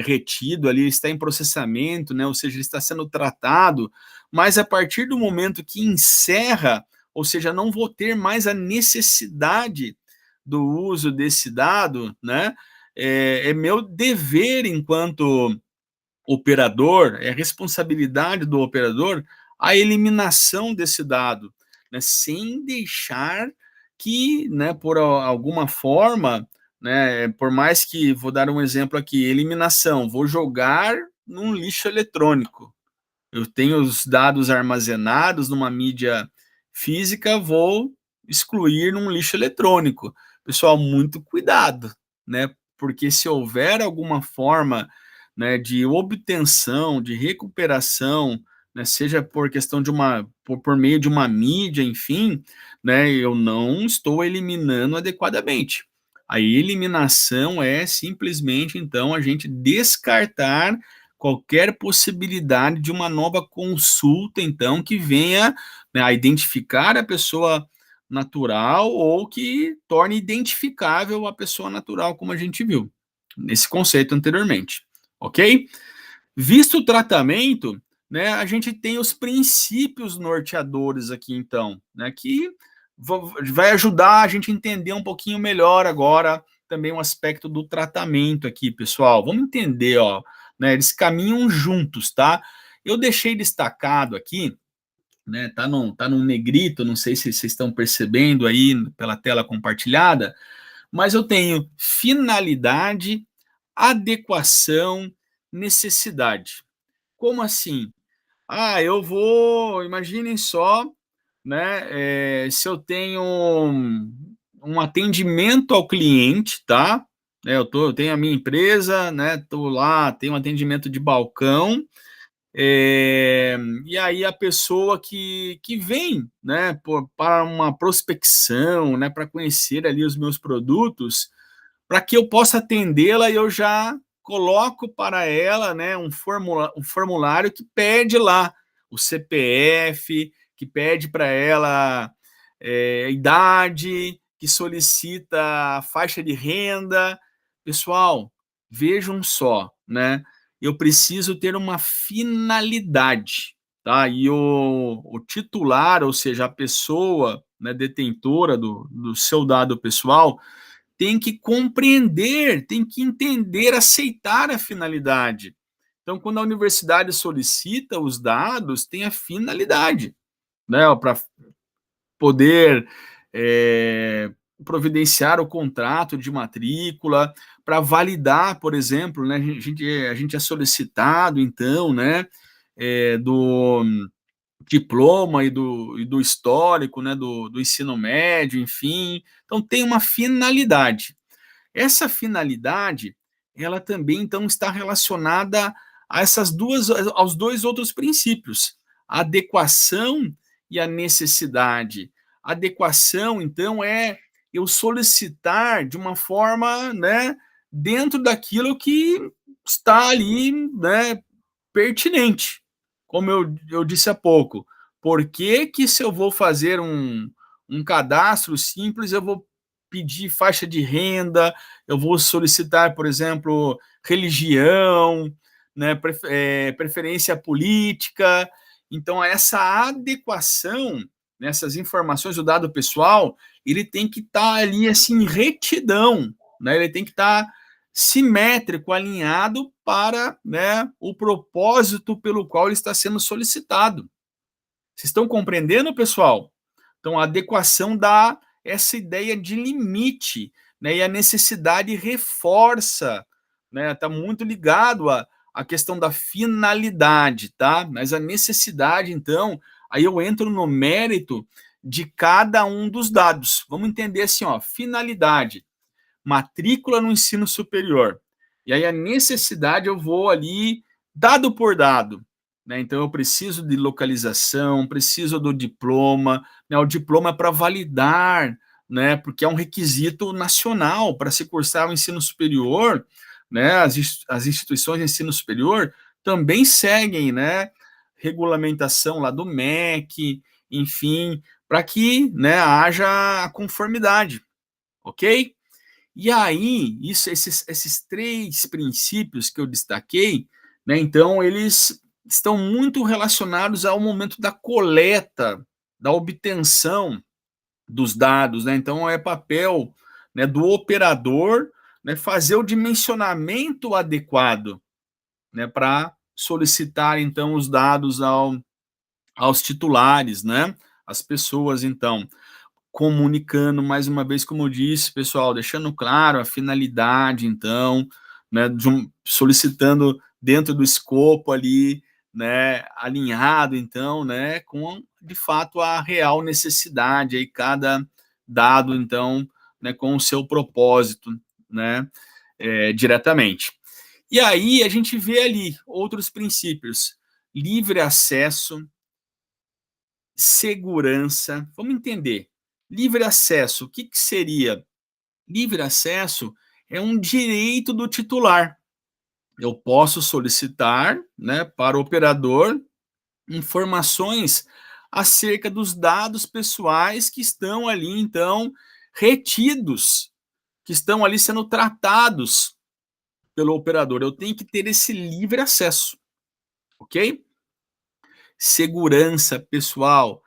retido ali, está em processamento, né, ou seja, ele está sendo tratado, mas a partir do momento que encerra, ou seja, não vou ter mais a necessidade do uso desse dado, né, é meu dever enquanto operador, é responsabilidade do operador a eliminação desse dado, né, sem deixar que, né, por alguma forma, né, por mais que, vou dar um exemplo aqui, eliminação, vou jogar num lixo eletrônico. Eu tenho os dados armazenados numa mídia física, vou excluir num lixo eletrônico. Pessoal, muito cuidado, né? Porque se houver alguma forma, né, de obtenção, de recuperação, né, seja por questão de por meio de uma mídia, enfim, né, eu não estou eliminando adequadamente. A eliminação é simplesmente, então, a gente descartar qualquer possibilidade de uma nova consulta, então, que venha, né, a identificar a pessoa natural ou que torne identificável a pessoa natural, como a gente viu nesse conceito anteriormente, ok? Visto o tratamento, né, a gente tem os princípios norteadores aqui, então, né, que vai ajudar a gente a entender um pouquinho melhor agora também o aspecto do tratamento aqui, pessoal. Vamos entender, ó, né, eles caminham juntos, tá? Eu deixei destacado aqui, né, tá num negrito, não sei se vocês estão percebendo aí pela tela compartilhada, mas eu tenho finalidade, adequação, necessidade. Como assim? Ah, imaginem só, né, se eu tenho um atendimento ao cliente, tá? Eu tenho a minha empresa, né, tô lá, tenho um atendimento de balcão, é, e aí a pessoa que vem, né, para uma prospecção, né, para conhecer ali os meus produtos, para que eu possa atendê-la, eu já coloco para ela, né, um formulário que pede lá o CPF, que pede para ela idade, que solicita a faixa de renda. Pessoal, vejam só, né? Eu preciso ter uma finalidade, tá? E o titular, ou seja, a pessoa, né, detentora do seu dado pessoal, tem que compreender, tem que entender, aceitar a finalidade. Então, quando a universidade solicita os dados, tem a finalidade, né, para poder providenciar o contrato de matrícula, para validar, por exemplo, né, a gente é solicitado, então, né, do diploma e do histórico, né, do ensino médio, enfim. Então, tem uma finalidade. Essa finalidade, ela também então está relacionada a aos dois outros princípios, a adequação e a necessidade. A adequação, então, é eu solicitar de uma forma, né, dentro daquilo que está ali, né, pertinente. Como eu disse há pouco, por que se eu vou fazer um cadastro simples, eu vou pedir faixa de renda, eu vou solicitar, por exemplo, religião, né, preferência política. Então, essa adequação nessas informações do dado pessoal, ele tem que estar ali assim, retidão, né? Ele tem que estar simétrico, alinhado para, né, o propósito pelo qual ele está sendo solicitado. Vocês estão compreendendo, pessoal? Então, a adequação dá essa ideia de limite, né? E a necessidade reforça, né? Está muito ligado à questão da finalidade, tá? Mas a necessidade, então, aí eu entro no mérito de cada um dos dados. Vamos entender assim, ó, finalidade, matrícula no ensino superior. E aí a necessidade eu vou ali dado por dado, né? Então eu preciso de localização, preciso do diploma, né? O diploma é para validar, né? Porque é um requisito nacional para se cursar o ensino superior, né? As instituições de ensino superior também seguem, né, regulamentação lá do MEC, enfim, para que, né, haja conformidade, ok? E aí, esses três princípios que eu destaquei, né, então, eles estão muito relacionados ao momento da coleta, da obtenção dos dados, né? Então, é papel, né, do operador, né, fazer o dimensionamento adequado, né, para solicitar, então, os dados aos titulares, né? As pessoas, então comunicando, mais uma vez, como eu disse, pessoal, deixando claro a finalidade, então, né, solicitando dentro do escopo ali, né, alinhado, então, né, com, de fato, a real necessidade, aí cada dado, então, né, com o seu propósito, né, diretamente. E aí a gente vê ali outros princípios, livre acesso, segurança. Vamos entender. Livre acesso, o que seria? Livre acesso é um direito do titular. Eu posso solicitar, né, para o operador informações acerca dos dados pessoais que estão ali, então, retidos, que estão ali sendo tratados pelo operador. Eu tenho que ter esse livre acesso, ok? Segurança pessoal.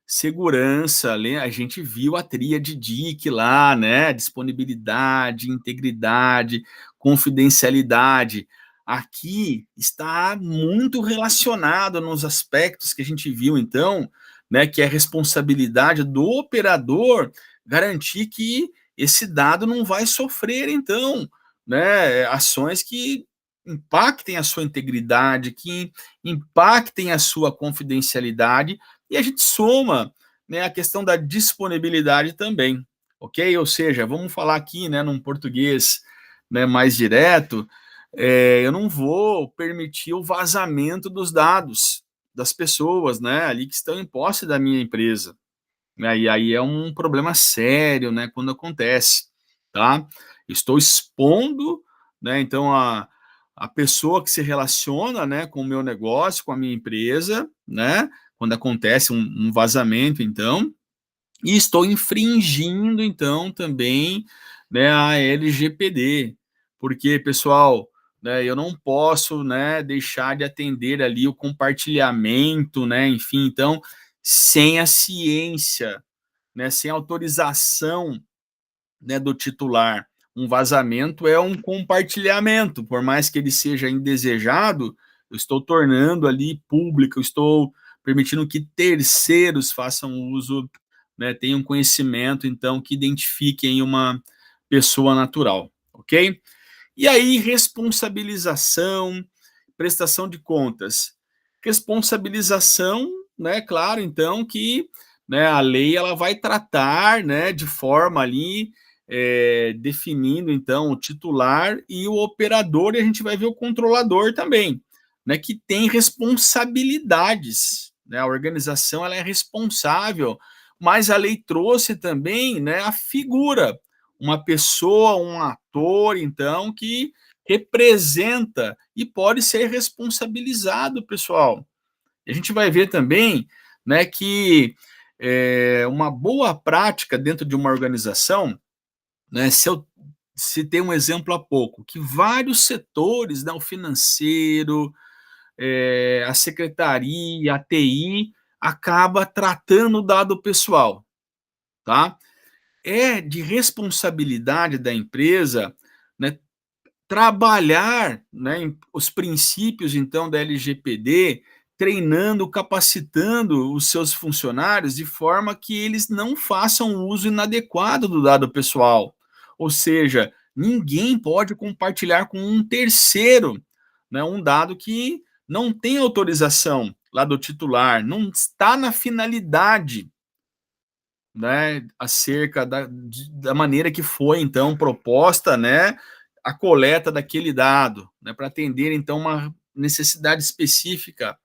Segurança, a gente viu a tríade DIC lá, né? Disponibilidade, integridade, confidencialidade. Aqui está muito relacionado nos aspectos que a gente viu, então, né? Que é a responsabilidade do operador garantir que esse dado não vai sofrer, então, né? Ações que impactem a sua integridade, que impactem a sua confidencialidade, e a gente soma, né, a questão da disponibilidade também, ok? Ou seja, vamos falar aqui, né, num português, né, mais direto, eu não vou permitir o vazamento dos dados das pessoas, né, ali que estão em posse da minha empresa, né, e aí é um problema sério, né, quando acontece, tá? Estou expondo, né, então a pessoa que se relaciona, né, com o meu negócio, com a minha empresa, né, quando acontece um vazamento, então, e estou infringindo, então, também, né, a LGPD, porque, pessoal, né, eu não posso, né, deixar de atender ali o compartilhamento, né, enfim, então, sem a ciência, né, sem autorização, né, do titular. Um vazamento é um compartilhamento, por mais que ele seja indesejado, eu estou tornando ali público, eu estou permitindo que terceiros façam uso, né, tenham conhecimento, então, que identifiquem uma pessoa natural, ok? E aí, responsabilização, prestação de contas. Responsabilização, né, claro, então, que, né, a lei ela vai tratar, né, de forma ali, definindo, então, o titular e o operador, e a gente vai ver o controlador também, né, que tem responsabilidades, né, a organização ela é responsável, mas a lei trouxe também, né, a figura, uma pessoa, um ator, então, que representa e pode ser responsabilizado, pessoal. A gente vai ver também, né, que uma boa prática dentro de uma organização, né, se eu citei um exemplo há pouco, que vários setores, né, o financeiro, a secretaria, a TI, acaba tratando o dado pessoal, tá? É de responsabilidade da empresa, né, trabalhar, né, os princípios, então, da LGPD, treinando, capacitando os seus funcionários de forma que eles não façam uso inadequado do dado pessoal. Ou seja, ninguém pode compartilhar com um terceiro, né, um dado que não tem autorização lá do titular, não está na finalidade, né, acerca da maneira que foi, então, proposta, né, a coleta daquele dado, né, para atender, então, uma necessidade específica.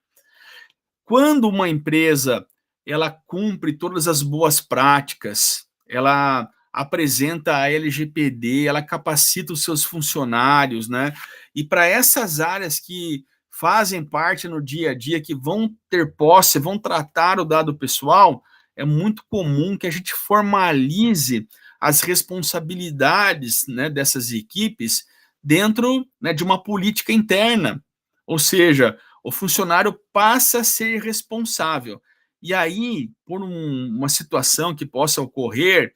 Quando uma empresa ela cumpre todas as boas práticas, ela apresenta a LGPD, ela capacita os seus funcionários, né? E para essas áreas que fazem parte no dia a dia, que vão ter posse, vão tratar o dado pessoal, é muito comum que a gente formalize as responsabilidades, né, dessas equipes dentro, né, de uma política interna. Ou seja, o funcionário passa a ser responsável. E aí, por uma situação que possa ocorrer,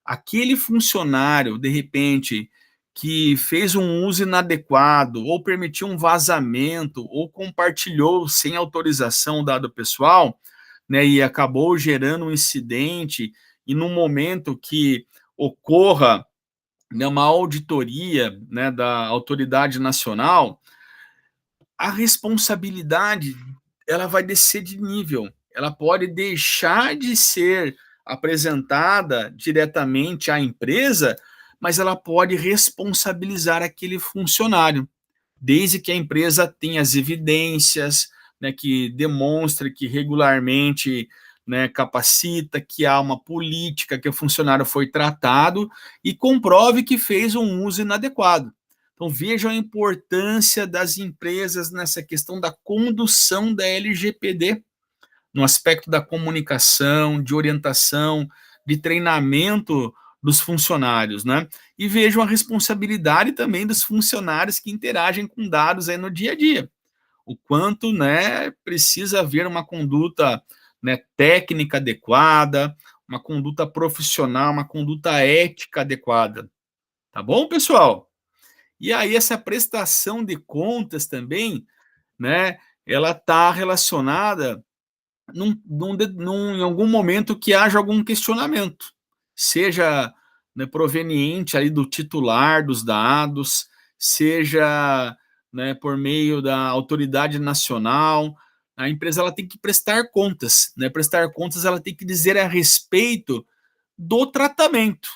aquele funcionário, de repente, que fez um uso inadequado, ou permitiu um vazamento, ou compartilhou sem autorização o dado pessoal, né, e acabou gerando um incidente, e no momento que ocorra, né, uma auditoria, né, da autoridade nacional, a responsabilidade ela vai descer de nível. Ela pode deixar de ser apresentada diretamente à empresa, mas ela pode responsabilizar aquele funcionário, desde que a empresa tenha as evidências, né, que demonstre que regularmente, né, capacita, que há uma política, que o funcionário foi tratado e comprove que fez um uso inadequado. Então, vejam a importância das empresas nessa questão da condução da LGPD, no aspecto da comunicação, de orientação, de treinamento dos funcionários, né? E vejam a responsabilidade também dos funcionários que interagem com dados aí no dia a dia. O quanto, né, precisa haver uma conduta, né, técnica adequada, uma conduta profissional, uma conduta ética adequada. Tá bom, pessoal? E aí essa prestação de contas também, né, ela está relacionada em algum momento que haja algum questionamento, seja, né, proveniente aí do titular dos dados, seja, né, por meio da autoridade nacional. A empresa ela tem que prestar contas, né? Prestar contas, ela tem que dizer a respeito do tratamento,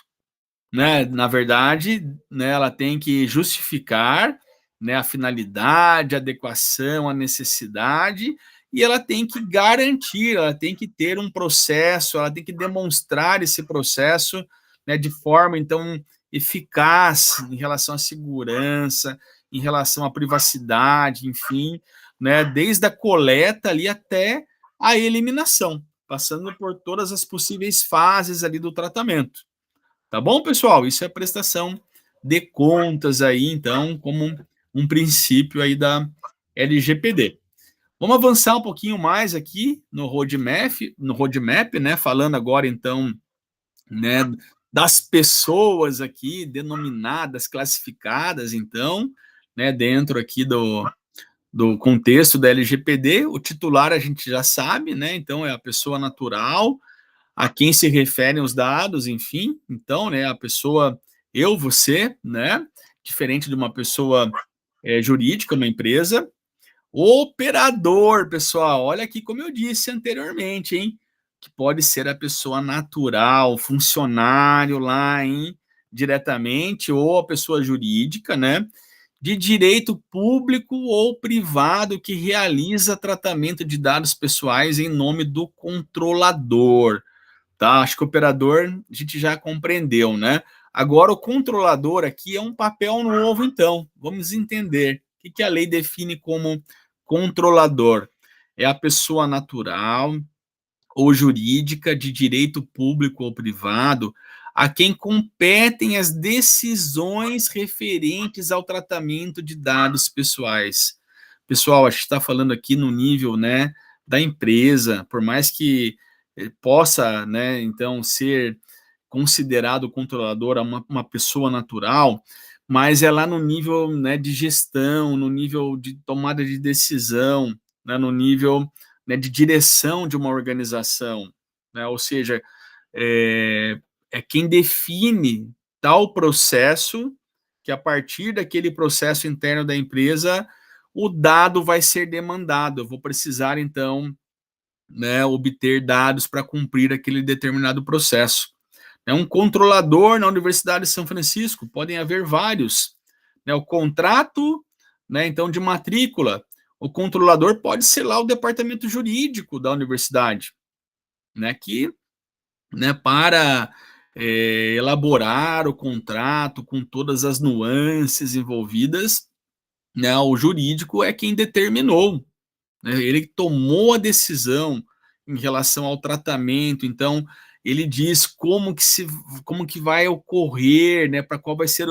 né? Na verdade, né, ela tem que justificar, né, a finalidade, a adequação, a necessidade, e ela tem que garantir, ela tem que ter um processo, ela tem que demonstrar esse processo, né, de forma, então, eficaz em relação à segurança, em relação à privacidade, enfim, né, desde a coleta ali até a eliminação, passando por todas as possíveis fases ali do tratamento. Tá bom, pessoal? Isso é prestação de contas aí, então, como um princípio aí da LGPD. Vamos avançar um pouquinho mais aqui no roadmap, né? Falando agora, então, né, das pessoas aqui denominadas, classificadas, então, né, dentro aqui do contexto da LGPD. O titular a gente já sabe, né? Então, é a pessoa natural, a quem se referem os dados, enfim. Então, né, a pessoa, eu, você, né, diferente de uma pessoa jurídica, uma empresa. O operador, pessoal, olha aqui como eu disse anteriormente, hein, que pode ser a pessoa natural, funcionário lá, hein, diretamente, ou a pessoa jurídica, né, de direito público ou privado que realiza tratamento de dados pessoais em nome do controlador. Tá? Acho que o operador a gente já compreendeu, né? Agora, o controlador aqui é um papel novo, então. Vamos entender o que a lei define como controlador. É a pessoa natural ou jurídica de direito público ou privado a quem competem as decisões referentes ao tratamento de dados pessoais. Pessoal, a gente está falando aqui no nível, né, da empresa, por mais que possa, né, então, ser considerado controlador uma pessoa natural, mas é lá no nível, né, de gestão, no nível de tomada de decisão, né, no nível, né, de direção de uma organização, né, ou seja, é quem define tal processo, que a partir daquele processo interno da empresa, o dado vai ser demandado. Eu vou precisar, então, né, obter dados para cumprir aquele determinado processo. É um controlador na Universidade de São Francisco, podem haver vários. Né, o contrato, né, então, de matrícula, o controlador pode ser lá o departamento jurídico da universidade, né, que, né, para elaborar o contrato com todas as nuances envolvidas, né, o jurídico é quem determinou, né, ele tomou a decisão em relação ao tratamento, então ele diz como que vai ocorrer, né, para qual vai ser,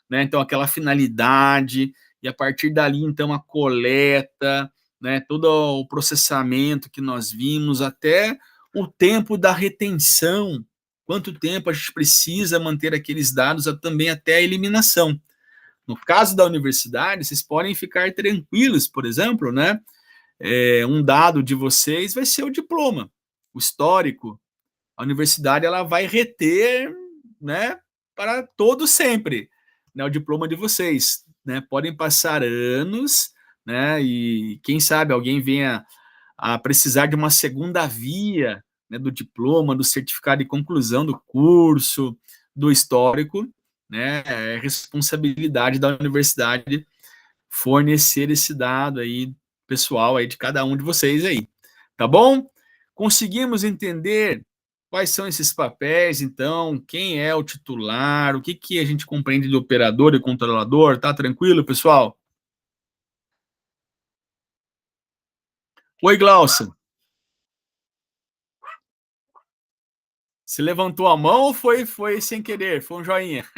né, então aquela finalidade, e a partir dali então a coleta, né, todo o processamento que nós vimos, até o tempo da retenção, quanto tempo a gente precisa manter aqueles dados também até a eliminação. No caso da universidade, vocês podem ficar tranquilos, por exemplo, né, um dado de vocês vai ser o diploma, o histórico. A universidade ela vai reter, né, para todo sempre, né, o diploma de vocês, né? Podem passar anos, né, e quem sabe alguém venha a precisar de uma segunda via, né, do diploma, do certificado de conclusão do curso, do histórico, né? É responsabilidade da universidade fornecer esse dado aí pessoal aí de cada um de vocês aí, tá bom? Conseguimos entender quais são esses papéis, então, quem é o titular, o que, que a gente compreende de operador e controlador, tá tranquilo, pessoal? Oi, Glaucio. Você levantou a mão ou foi sem querer? Foi um joinha?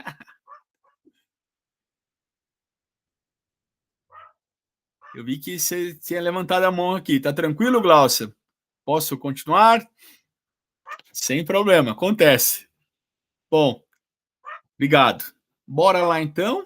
Eu vi que você tinha levantado a mão aqui. Tá tranquilo, Glaucio? Posso continuar? Sem problema, acontece. Bom, obrigado. Bora lá então.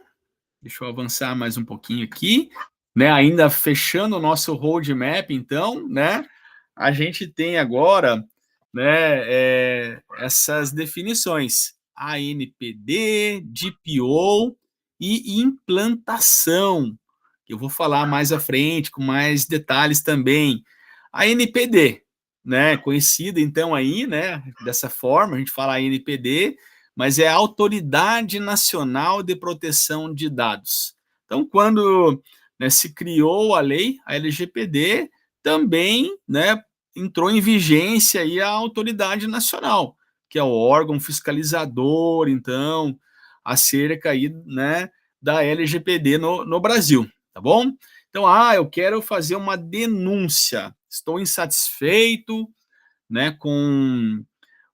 Deixa eu avançar mais um pouquinho aqui, né? Ainda fechando o nosso roadmap, então, né? A gente tem agora, né? Essas definições: ANPD, DPO e implantação. Eu vou falar mais à frente, com mais detalhes também. A ANPD, né? Conhecida então aí, né? Dessa forma, a gente fala ANPD, mas é a Autoridade Nacional de Proteção de Dados. Então, quando, né, se criou a lei, a LGPD, também, né, entrou em vigência aí a Autoridade Nacional, que é o órgão fiscalizador, então, acerca aí, né, da LGPD no Brasil, tá bom? Então, eu quero fazer uma denúncia, estou insatisfeito, né, com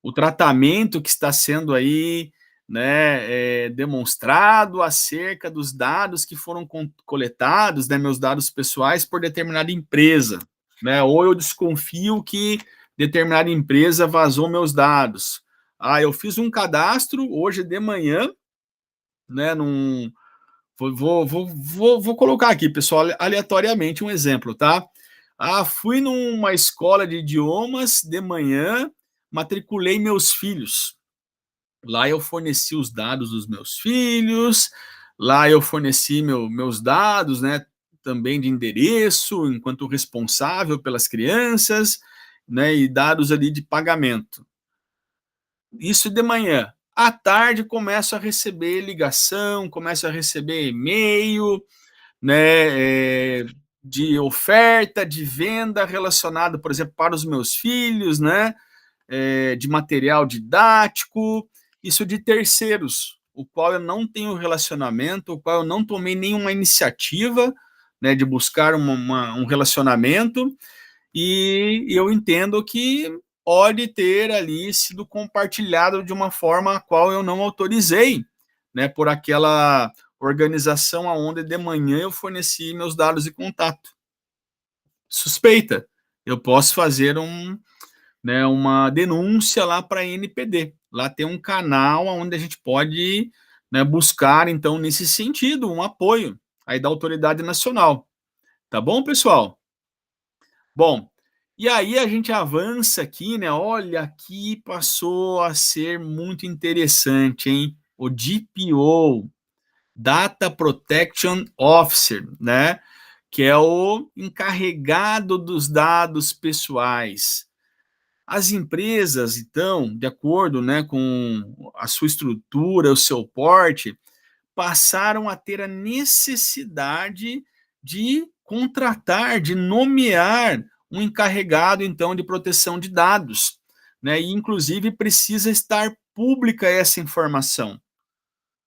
o tratamento que está sendo aí, né, demonstrado acerca dos dados que foram coletados, né, meus dados pessoais por determinada empresa, né, ou eu desconfio que determinada empresa vazou meus dados. Eu fiz um cadastro hoje de manhã, né, vou colocar aqui, pessoal, aleatoriamente um exemplo, tá? Fui numa escola de idiomas de manhã, matriculei meus filhos. Lá eu forneci os dados dos meus filhos, lá eu forneci meus dados, né, também de endereço, enquanto responsável pelas crianças, né, e dados ali de pagamento. Isso de manhã. À tarde começo a receber ligação, começo a receber e-mail, né, de oferta, de venda relacionado, por exemplo, para os meus filhos, né, de material didático, isso de terceiros, o qual eu não tenho relacionamento, o qual eu não tomei nenhuma iniciativa, né, de buscar um relacionamento, e eu entendo que pode ter ali sido compartilhado de uma forma a qual eu não autorizei, né, por aquela organização aonde de manhã eu forneci meus dados de contato. Suspeita. Eu posso fazer né, uma denúncia lá para a NPD. Lá tem um canal onde a gente pode, né, buscar, então, nesse sentido, um apoio aí da autoridade nacional. Tá bom, pessoal? Bom, e aí a gente avança aqui, né? Olha, aqui passou a ser muito interessante, hein? O DPO, Data Protection Officer, né? Que é o encarregado dos dados pessoais. As empresas, então, de acordo, né, com a sua estrutura, o seu porte, passaram a ter a necessidade de contratar, de nomear um encarregado, então, de proteção de dados, né? E, inclusive, precisa estar pública essa informação.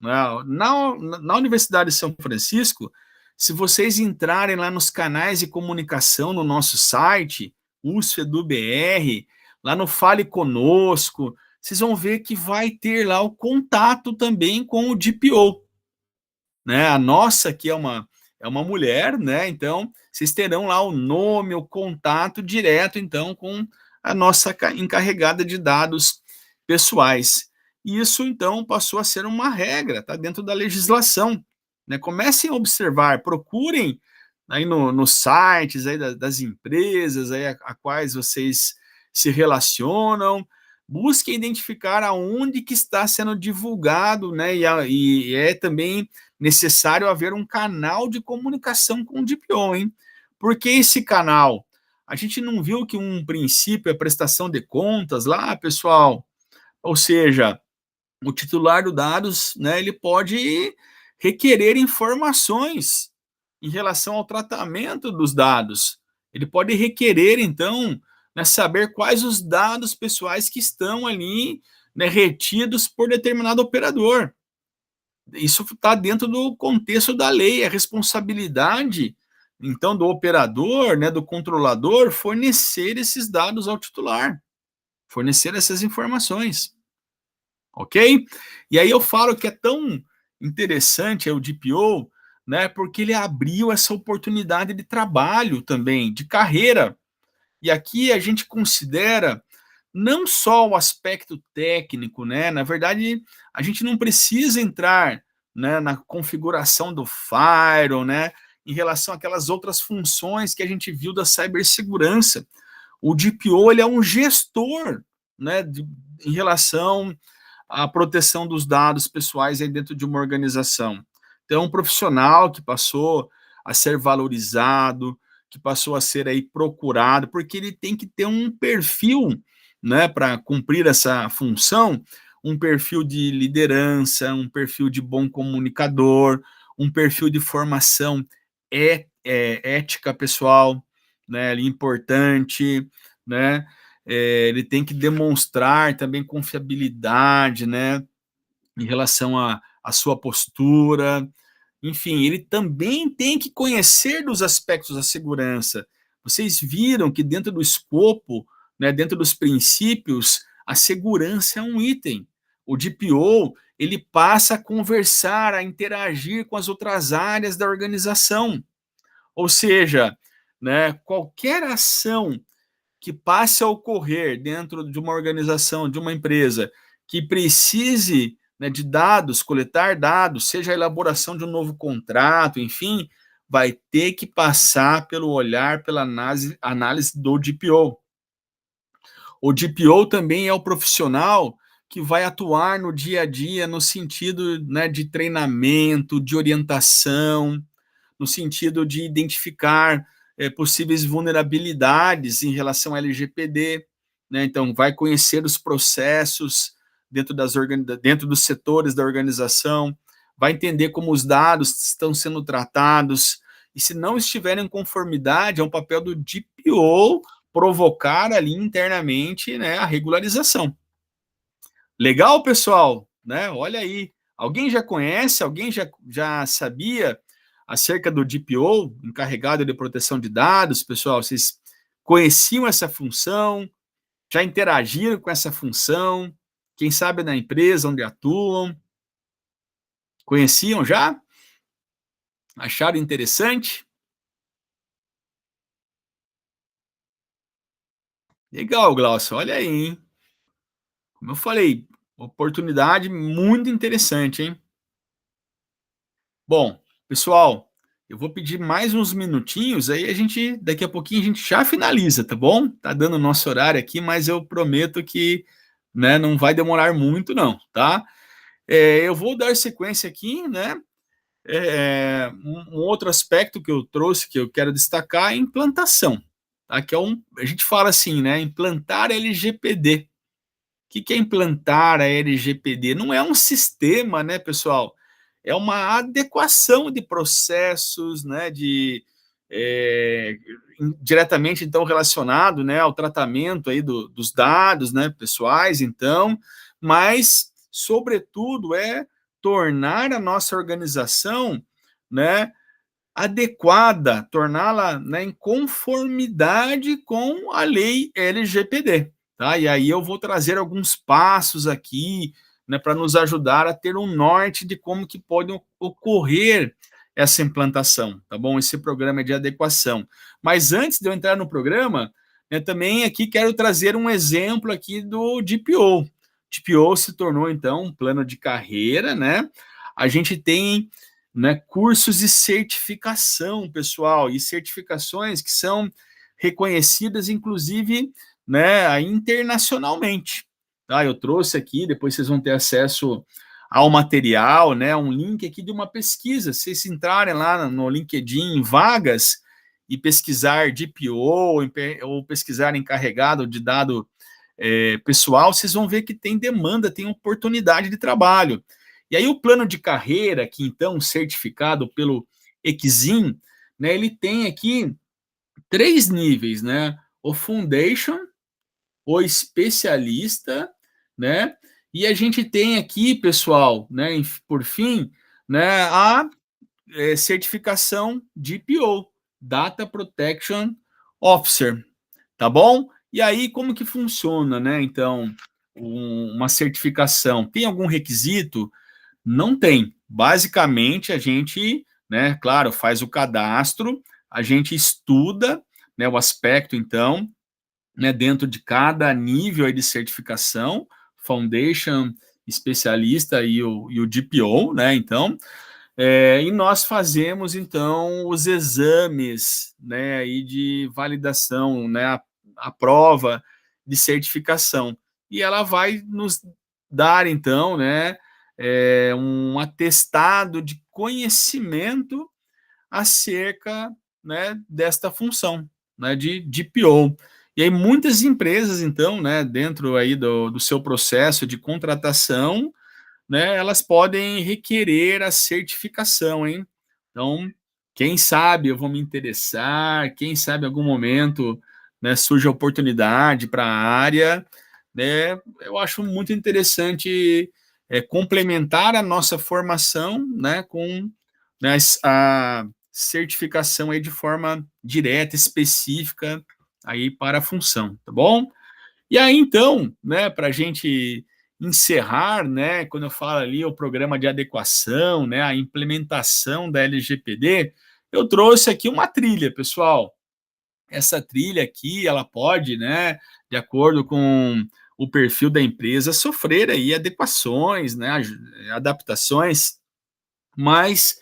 Na Universidade de São Francisco, se vocês entrarem lá nos canais de comunicação no nosso site, USFEDU-BR, lá no Fale Conosco, vocês vão ver que vai ter lá o contato também com o DPO. Né? A nossa aqui é uma mulher, né? Então, vocês terão lá o nome, o contato direto, então, com a nossa encarregada de dados pessoais. E isso, então, passou a ser uma regra, está dentro da legislação. Né? Comecem a observar, procurem aí nos sites aí das empresas aí a quais vocês se relacionam, busquem identificar aonde que está sendo divulgado, né? E é também necessário haver um canal de comunicação com o DPO, hein? Porque esse canal, a gente não viu que um princípio é prestação de contas lá, pessoal? Ou seja, o titular do dados, né, ele pode requerer informações, em relação ao tratamento dos dados. Ele pode requerer, então, né, saber quais os dados pessoais que estão ali, né, retidos por determinado operador. Isso está dentro do contexto da lei, a responsabilidade, então, do operador, né, do controlador, fornecer esses dados ao titular, fornecer essas informações, ok? E aí eu falo que é tão interessante o DPO, né, porque ele abriu essa oportunidade de trabalho também, de carreira. E aqui a gente considera não só o aspecto técnico, né? Na verdade, a gente não precisa entrar, né, na configuração do firewall, né, em relação àquelas outras funções que a gente viu da cibersegurança. O DPO ele é um gestor, né, em relação à proteção dos dados pessoais aí dentro de uma organização. Então, um profissional que passou a ser valorizado, que passou a ser aí procurado, porque ele tem que ter um perfil, né, para cumprir essa função, um perfil de liderança, um perfil de bom comunicador, um perfil de formação ética pessoal, né, importante, né, ele tem que demonstrar também confiabilidade, né, em relação à sua postura, enfim, ele também tem que conhecer dos aspectos da segurança. Vocês viram que dentro do escopo, né, dentro dos princípios, a segurança é um item. O DPO, ele passa a conversar, a interagir com as outras áreas da organização. Ou seja, né, qualquer ação que passe a ocorrer dentro de uma organização, de uma empresa, que precise, né, de dados, coletar dados, seja a elaboração de um novo contrato, enfim, vai ter que passar pelo olhar, pela análise do DPO. O DPO também é o profissional que vai atuar no dia a dia no sentido, né, de treinamento, de orientação, no sentido de identificar possíveis vulnerabilidades em relação ao LGPD, né? Então, vai conhecer os processos dentro dos setores da organização, vai entender como os dados estão sendo tratados, e se não estiverem em conformidade, é um papel do DPO provocar ali internamente, né, a regularização. Legal, pessoal? Né? Olha aí. Alguém já conhece? Alguém já sabia acerca do DPO, encarregado de proteção de dados? Pessoal, vocês conheciam essa função? Já interagiram com essa função? Quem sabe na empresa onde atuam? Conheciam já? Acharam interessante? Legal, Glaucio. Olha aí, hein? Como eu falei, oportunidade muito interessante, hein? Bom, pessoal, eu vou pedir mais uns minutinhos, aí daqui a pouquinho a gente já finaliza, tá bom? Tá dando o nosso horário aqui, mas eu prometo que, né, não vai demorar muito não, tá? Eu vou dar sequência aqui, né? Um outro aspecto que eu trouxe, que eu quero destacar, é a implantação, tá? A gente fala assim, né? Implantar LGPD. O que é implantar a LGPD? Não é um sistema, né, pessoal? É uma adequação de processos, né, diretamente então relacionado, né, ao tratamento aí dos dados, né, pessoais, então, mas sobretudo é tornar a nossa organização, né, adequada, torná-la, né, em conformidade com a lei LGPD, tá? E aí eu vou trazer alguns passos aqui, né, para nos ajudar a ter um norte de como que pode ocorrer essa implantação, tá bom? Esse programa é de adequação. Mas antes de eu entrar no programa, né, também aqui quero trazer um exemplo aqui do DPO. DPO se tornou então um plano de carreira, né? A gente tem, né, cursos de certificação, pessoal, e certificações que são reconhecidas, inclusive, né, internacionalmente. Tá? Eu trouxe aqui, depois vocês vão ter acesso ao material, né, um link aqui de uma pesquisa. Se vocês entrarem lá no LinkedIn, em vagas, e pesquisar DPO ou pesquisar encarregado de dado pessoal, vocês vão ver que tem demanda, tem oportunidade de trabalho. E aí o plano de carreira, que então certificado pelo Exim, né, ele tem aqui 3 níveis, né? O Foundation, o especialista, né? E a gente tem aqui, pessoal, né, por fim, né, a certificação DPO, Data Protection Officer, tá bom? E aí, como que funciona, né? Então, uma certificação, tem algum requisito? Não tem. Basicamente, a gente, né, claro, faz o cadastro, a gente estuda, né, o aspecto, então, né, dentro de cada nível aí de certificação, Foundation, especialista e o DPO, né, então, e nós fazemos, então, os exames, né, aí de validação, né, a prova de certificação. E ela vai nos dar, então, né, um atestado de conhecimento acerca, né, desta função, né, de DPO. E aí muitas empresas, então, né, dentro aí do seu processo de contratação, né, elas podem requerer a certificação, hein? Então, quem sabe eu vou me interessar, quem sabe em algum momento, né, surge a oportunidade para a área, né? Eu acho muito interessante complementar a nossa formação, né, com, né, a certificação aí de forma direta, específica aí para a função, tá bom? E aí, então, né, para a gente encerrar, né, quando eu falo ali o programa de adequação, né, a implementação da LGPD, eu trouxe aqui uma trilha, pessoal. Essa trilha aqui, ela pode, né, de acordo com o perfil da empresa, sofrer aí adequações, né, adaptações, mas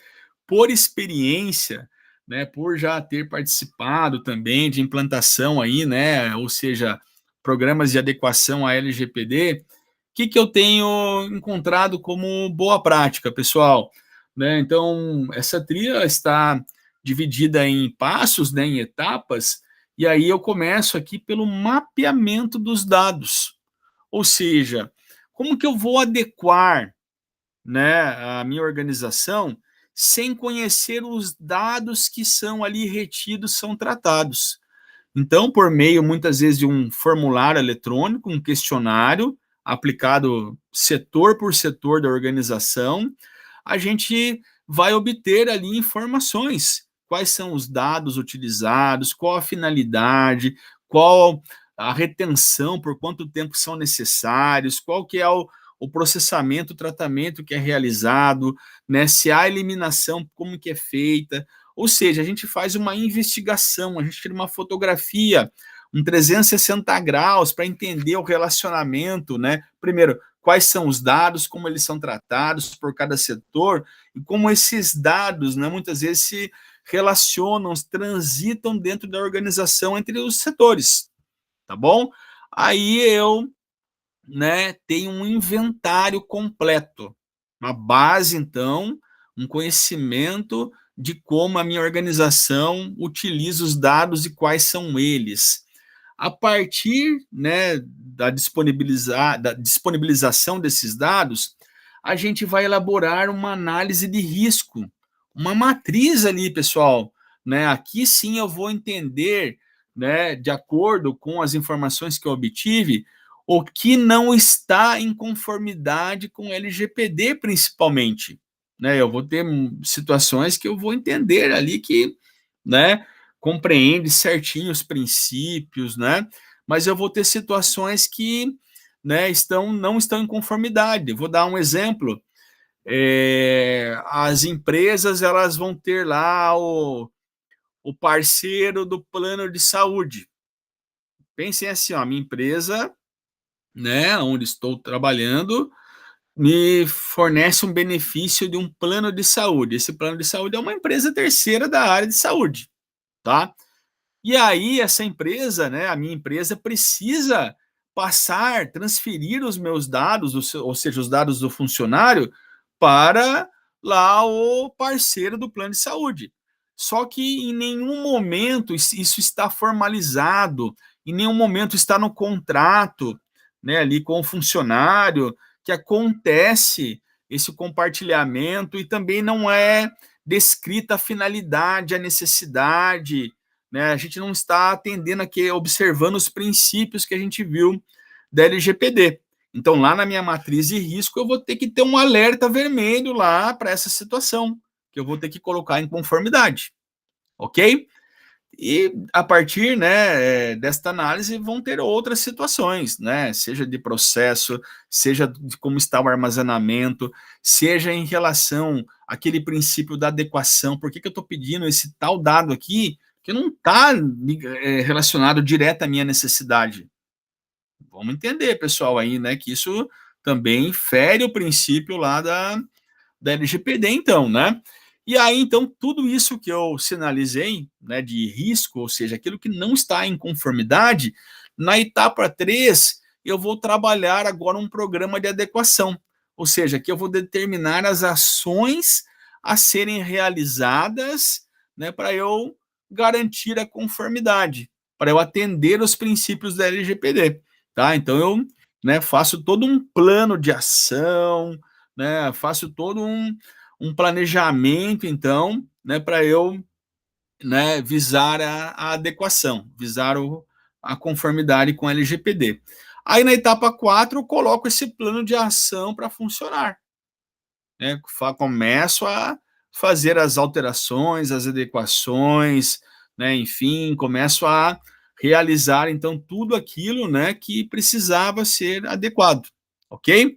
por experiência, né, por já ter participado também de implantação aí, né, ou seja, programas de adequação à LGPD, o que eu tenho encontrado como boa prática, pessoal? Né, então, essa trilha está dividida em passos, né, em etapas, e aí eu começo aqui pelo mapeamento dos dados, ou seja, como que eu vou adequar, né, a minha organização sem conhecer os dados que são ali retidos, são tratados. Então, por meio muitas vezes de um formulário eletrônico, um questionário aplicado setor por setor da organização, a gente vai obter ali informações. Quais são os dados utilizados, qual a finalidade, qual a retenção, por quanto tempo são necessários, qual que é o processamento, o tratamento que é realizado, né? Se há eliminação, como que é feita. Ou seja, a gente faz uma investigação, a gente tira uma fotografia, um 360 graus para entender o relacionamento, né? Primeiro, quais são os dados, como eles são tratados por cada setor e como esses dados, né, muitas vezes se relacionam, transitam dentro da organização entre os setores, tá bom? Aí eu, né, tenho um inventário completo, uma base, então, um conhecimento de como a minha organização utiliza os dados e quais são eles. A partir, né, da disponibilização desses dados, a gente vai elaborar uma análise de risco, uma matriz ali, pessoal, né? Aqui sim eu vou entender, né, de acordo com as informações que eu obtive, o que não está em conformidade com o LGPD, principalmente, né? Eu vou ter situações que eu vou entender ali que, né, compreende certinho os princípios, né? Mas eu vou ter situações que, né, não estão em conformidade. Vou dar um exemplo. As empresas elas vão ter lá o parceiro do plano de saúde. Pensem assim, ó, minha empresa, né, onde estou trabalhando, me fornece um benefício de um plano de saúde. Esse plano de saúde é uma empresa terceira da área de saúde, tá? E aí essa empresa, né, a minha empresa precisa transferir os meus dados, ou seja, os dados do funcionário, para lá o parceiro do plano de saúde. Só que em nenhum momento isso está formalizado, em nenhum momento está no contrato, né, ali com o funcionário, que acontece esse compartilhamento e também não é descrita a finalidade, a necessidade, né? A gente não está atendendo aqui, observando os princípios que a gente viu da LGPD. Então, lá na minha matriz de risco, eu vou ter que ter um alerta vermelho lá para essa situação, que eu vou ter que colocar em conformidade, ok? E a partir, né, desta análise vão ter outras situações, né, seja de processo, seja de como está o armazenamento, seja em relação àquele princípio da adequação. Por que eu estou pedindo esse tal dado aqui que não está relacionado direto à minha necessidade? Vamos entender, pessoal, aí, né, que isso também fere o princípio lá da LGPD, então, né? E aí, então, tudo isso que eu sinalizei, né, de risco, ou seja, aquilo que não está em conformidade, na etapa 3, eu vou trabalhar agora um programa de adequação, ou seja, que eu vou determinar as ações a serem realizadas, né, para eu garantir a conformidade, para eu atender os princípios da LGPD, tá? Então, eu, né, faço todo um plano de ação, né, faço todo um planejamento, então, né, para eu, né, visar a adequação, visar a conformidade com a LGPD. Aí na etapa 4, eu coloco esse plano de ação para funcionar. Né, começo a fazer as alterações, as adequações, né, enfim, começo a realizar, então, tudo aquilo, né, que precisava ser adequado, ok?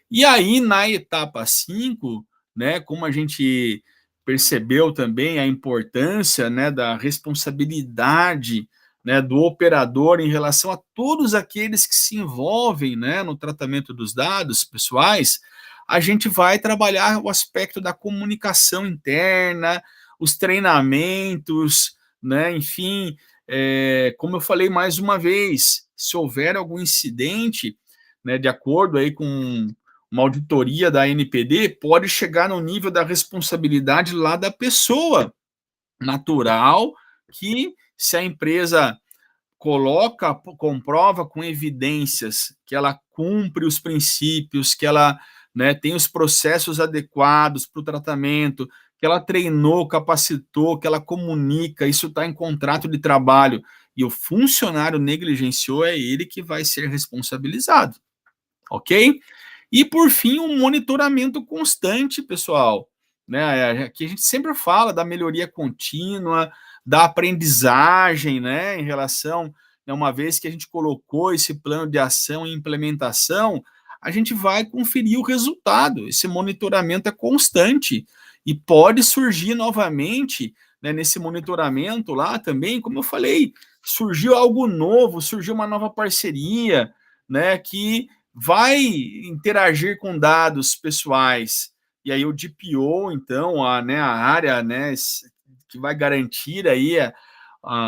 E aí, na etapa 5, né, como a gente percebeu também a importância, né, da responsabilidade, né, do operador em relação a todos aqueles que se envolvem, né, no tratamento dos dados pessoais, a gente vai trabalhar o aspecto da comunicação interna, os treinamentos, né, enfim, como eu falei mais uma vez, se houver algum incidente, né, de acordo aí com uma auditoria da ANPD, pode chegar no nível da responsabilidade lá da pessoa natural, que se a empresa coloca, comprova com evidências que ela cumpre os princípios, que ela, né, tem os processos adequados para o tratamento, que ela treinou, capacitou, que ela comunica, isso está em contrato de trabalho, e o funcionário negligenciou, é ele que vai ser responsabilizado, ok? E, por fim, um monitoramento constante, pessoal. Né? Aqui a gente sempre fala da melhoria contínua, da aprendizagem, né, em relação, né, uma vez que a gente colocou esse plano de ação e implementação, a gente vai conferir o resultado. Esse monitoramento é constante e pode surgir novamente, né, nesse monitoramento lá também, como eu falei, surgiu algo novo, surgiu uma nova parceria, né, que vai interagir com dados pessoais, e aí o DPO, então, né, a área, né, que vai garantir aí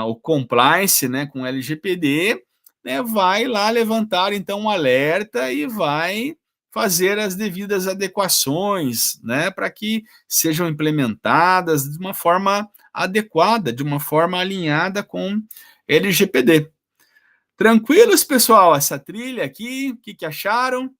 o compliance, né, com LGPD, né, vai lá levantar, então, um alerta e vai fazer as devidas adequações, né, para que sejam implementadas de uma forma adequada, de uma forma alinhada com LGPD. Tranquilos, pessoal? Essa trilha aqui, o que acharam?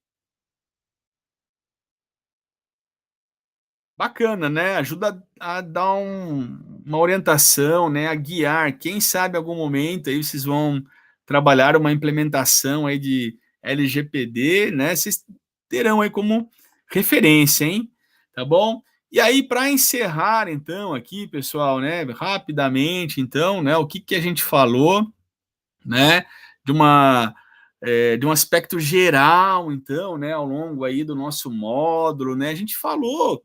Bacana, né? Ajuda a dar uma orientação, né? A guiar. Quem sabe em algum momento aí vocês vão trabalhar uma implementação aí de LGPD, né? Vocês terão aí como referência, hein? Tá bom? E aí, para encerrar, então, aqui, pessoal, né? Rapidamente, então, né? O que a gente falou, né, de uma de um aspecto geral, então, né, ao longo aí do nosso módulo, né, a gente falou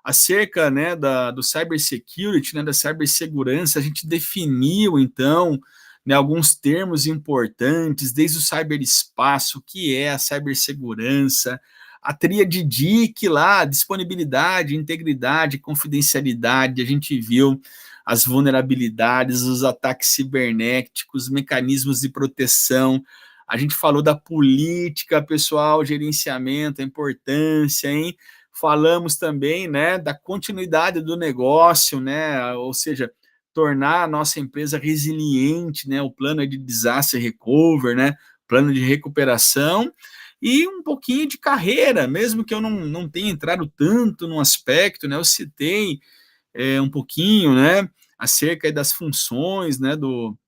acerca, né, do cybersecurity, né, da cibersegurança, a gente definiu, então, né, alguns termos importantes, desde o ciberespaço, o que é a cibersegurança, a tríade DIC lá, disponibilidade, integridade, confidencialidade, a gente viu as vulnerabilidades, os ataques cibernéticos, mecanismos de proteção. A gente falou da política, pessoal, gerenciamento, a importância, hein? Falamos também, né, da continuidade do negócio, né, ou seja, tornar a nossa empresa resiliente, né, o plano de disaster recovery, né, plano de recuperação, e um pouquinho de carreira, mesmo que eu não tenha entrado tanto no aspecto, né, eu citei um pouquinho, né, acerca das funções, né, do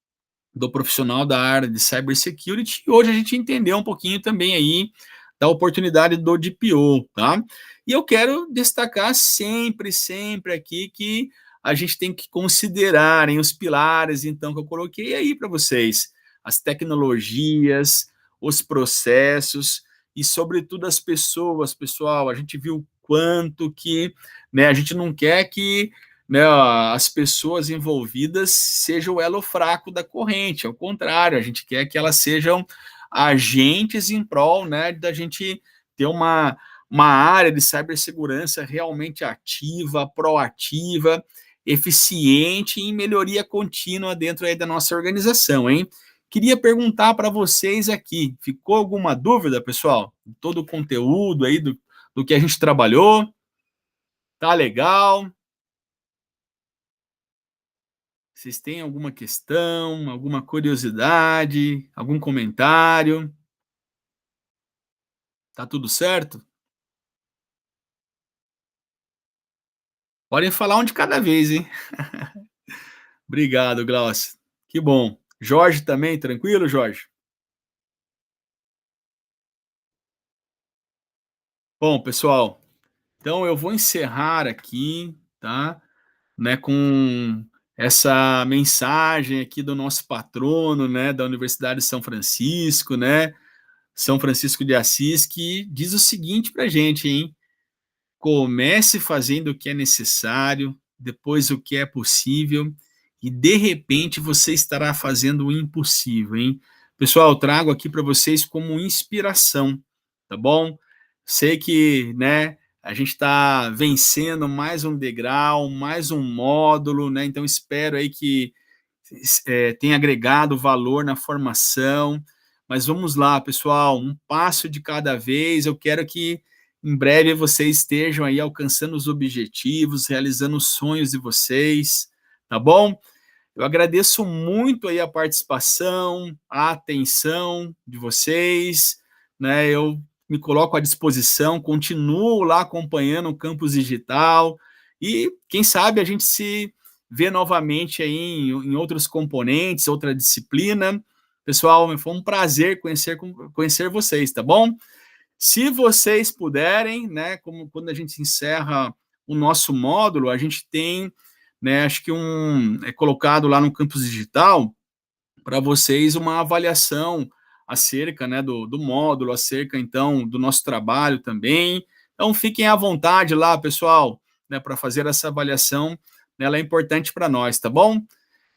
profissional da área de cybersecurity, e hoje a gente entendeu um pouquinho também aí da oportunidade do DPO, tá? E eu quero destacar sempre, sempre aqui que a gente tem que considerar os pilares, então, que eu coloquei aí para vocês, as tecnologias, os processos e, sobretudo, as pessoas, pessoal. A gente viu quanto que, né, a gente não quer que, né, as pessoas envolvidas sejam o elo fraco da corrente, ao contrário, a gente quer que elas sejam agentes em prol, né, da gente ter uma área de cibersegurança realmente ativa, proativa, eficiente e em melhoria contínua dentro aí da nossa organização, hein? Queria perguntar para vocês aqui, ficou alguma dúvida, pessoal? Todo o conteúdo aí do que a gente trabalhou? Tá legal? Vocês têm alguma questão, alguma curiosidade, algum comentário? Tá tudo certo? Podem falar um de cada vez, hein? Obrigado, Glaucio. Que bom. Jorge também, tranquilo, Jorge? Bom, pessoal, então eu vou encerrar aqui, tá? Né, com essa mensagem aqui do nosso patrono, né, da Universidade de São Francisco, né? São Francisco de Assis, que diz o seguinte para a gente, hein? Comece fazendo o que é necessário, depois o que é possível, e de repente você estará fazendo o impossível, hein? Pessoal, eu trago aqui para vocês como inspiração, tá bom? Sei que, né, a gente está vencendo mais um degrau, mais um módulo, né? Então espero aí que tenha agregado valor na formação. Mas vamos lá, pessoal, um passo de cada vez. Eu quero que em breve vocês estejam aí alcançando os objetivos, realizando os sonhos de vocês, tá bom? Eu agradeço muito aí a participação, a atenção de vocês, né? Eu me coloco à disposição, continuo lá acompanhando o Campus Digital e quem sabe a gente se vê novamente aí em outros componentes, outra disciplina. Pessoal, foi um prazer conhecer vocês, tá bom? Se vocês puderem, né, como quando a gente encerra o nosso módulo, a gente tem, né, acho que é colocado lá no campus digital para vocês uma avaliação acerca, né, do módulo, acerca então do nosso trabalho também. Então fiquem à vontade lá, pessoal, né, para fazer essa avaliação, né, ela é importante para nós, tá bom?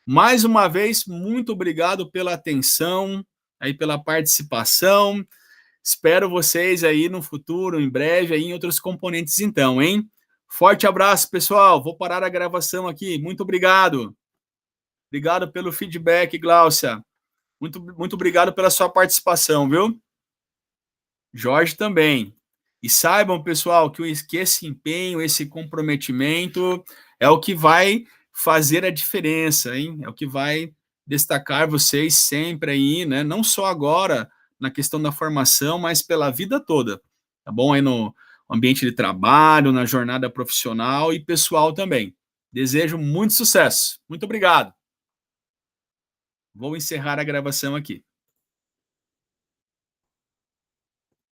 Mais uma vez, muito obrigado pela atenção, aí pela participação. Espero vocês aí no futuro, em breve, aí em outros componentes então, hein? Forte abraço, pessoal. Vou parar a gravação aqui. Muito obrigado. Obrigado pelo feedback, Gláucia. Muito obrigado pela sua participação, viu? Jorge também. E saibam, pessoal, que esse empenho, esse comprometimento é o que vai fazer a diferença, hein? É o que vai destacar vocês sempre aí, né? Não só agora na questão da formação, mas pela vida toda, tá bom? Aí no ambiente de trabalho, na jornada profissional e pessoal também. Desejo muito sucesso. Muito obrigado. Vou encerrar a gravação aqui.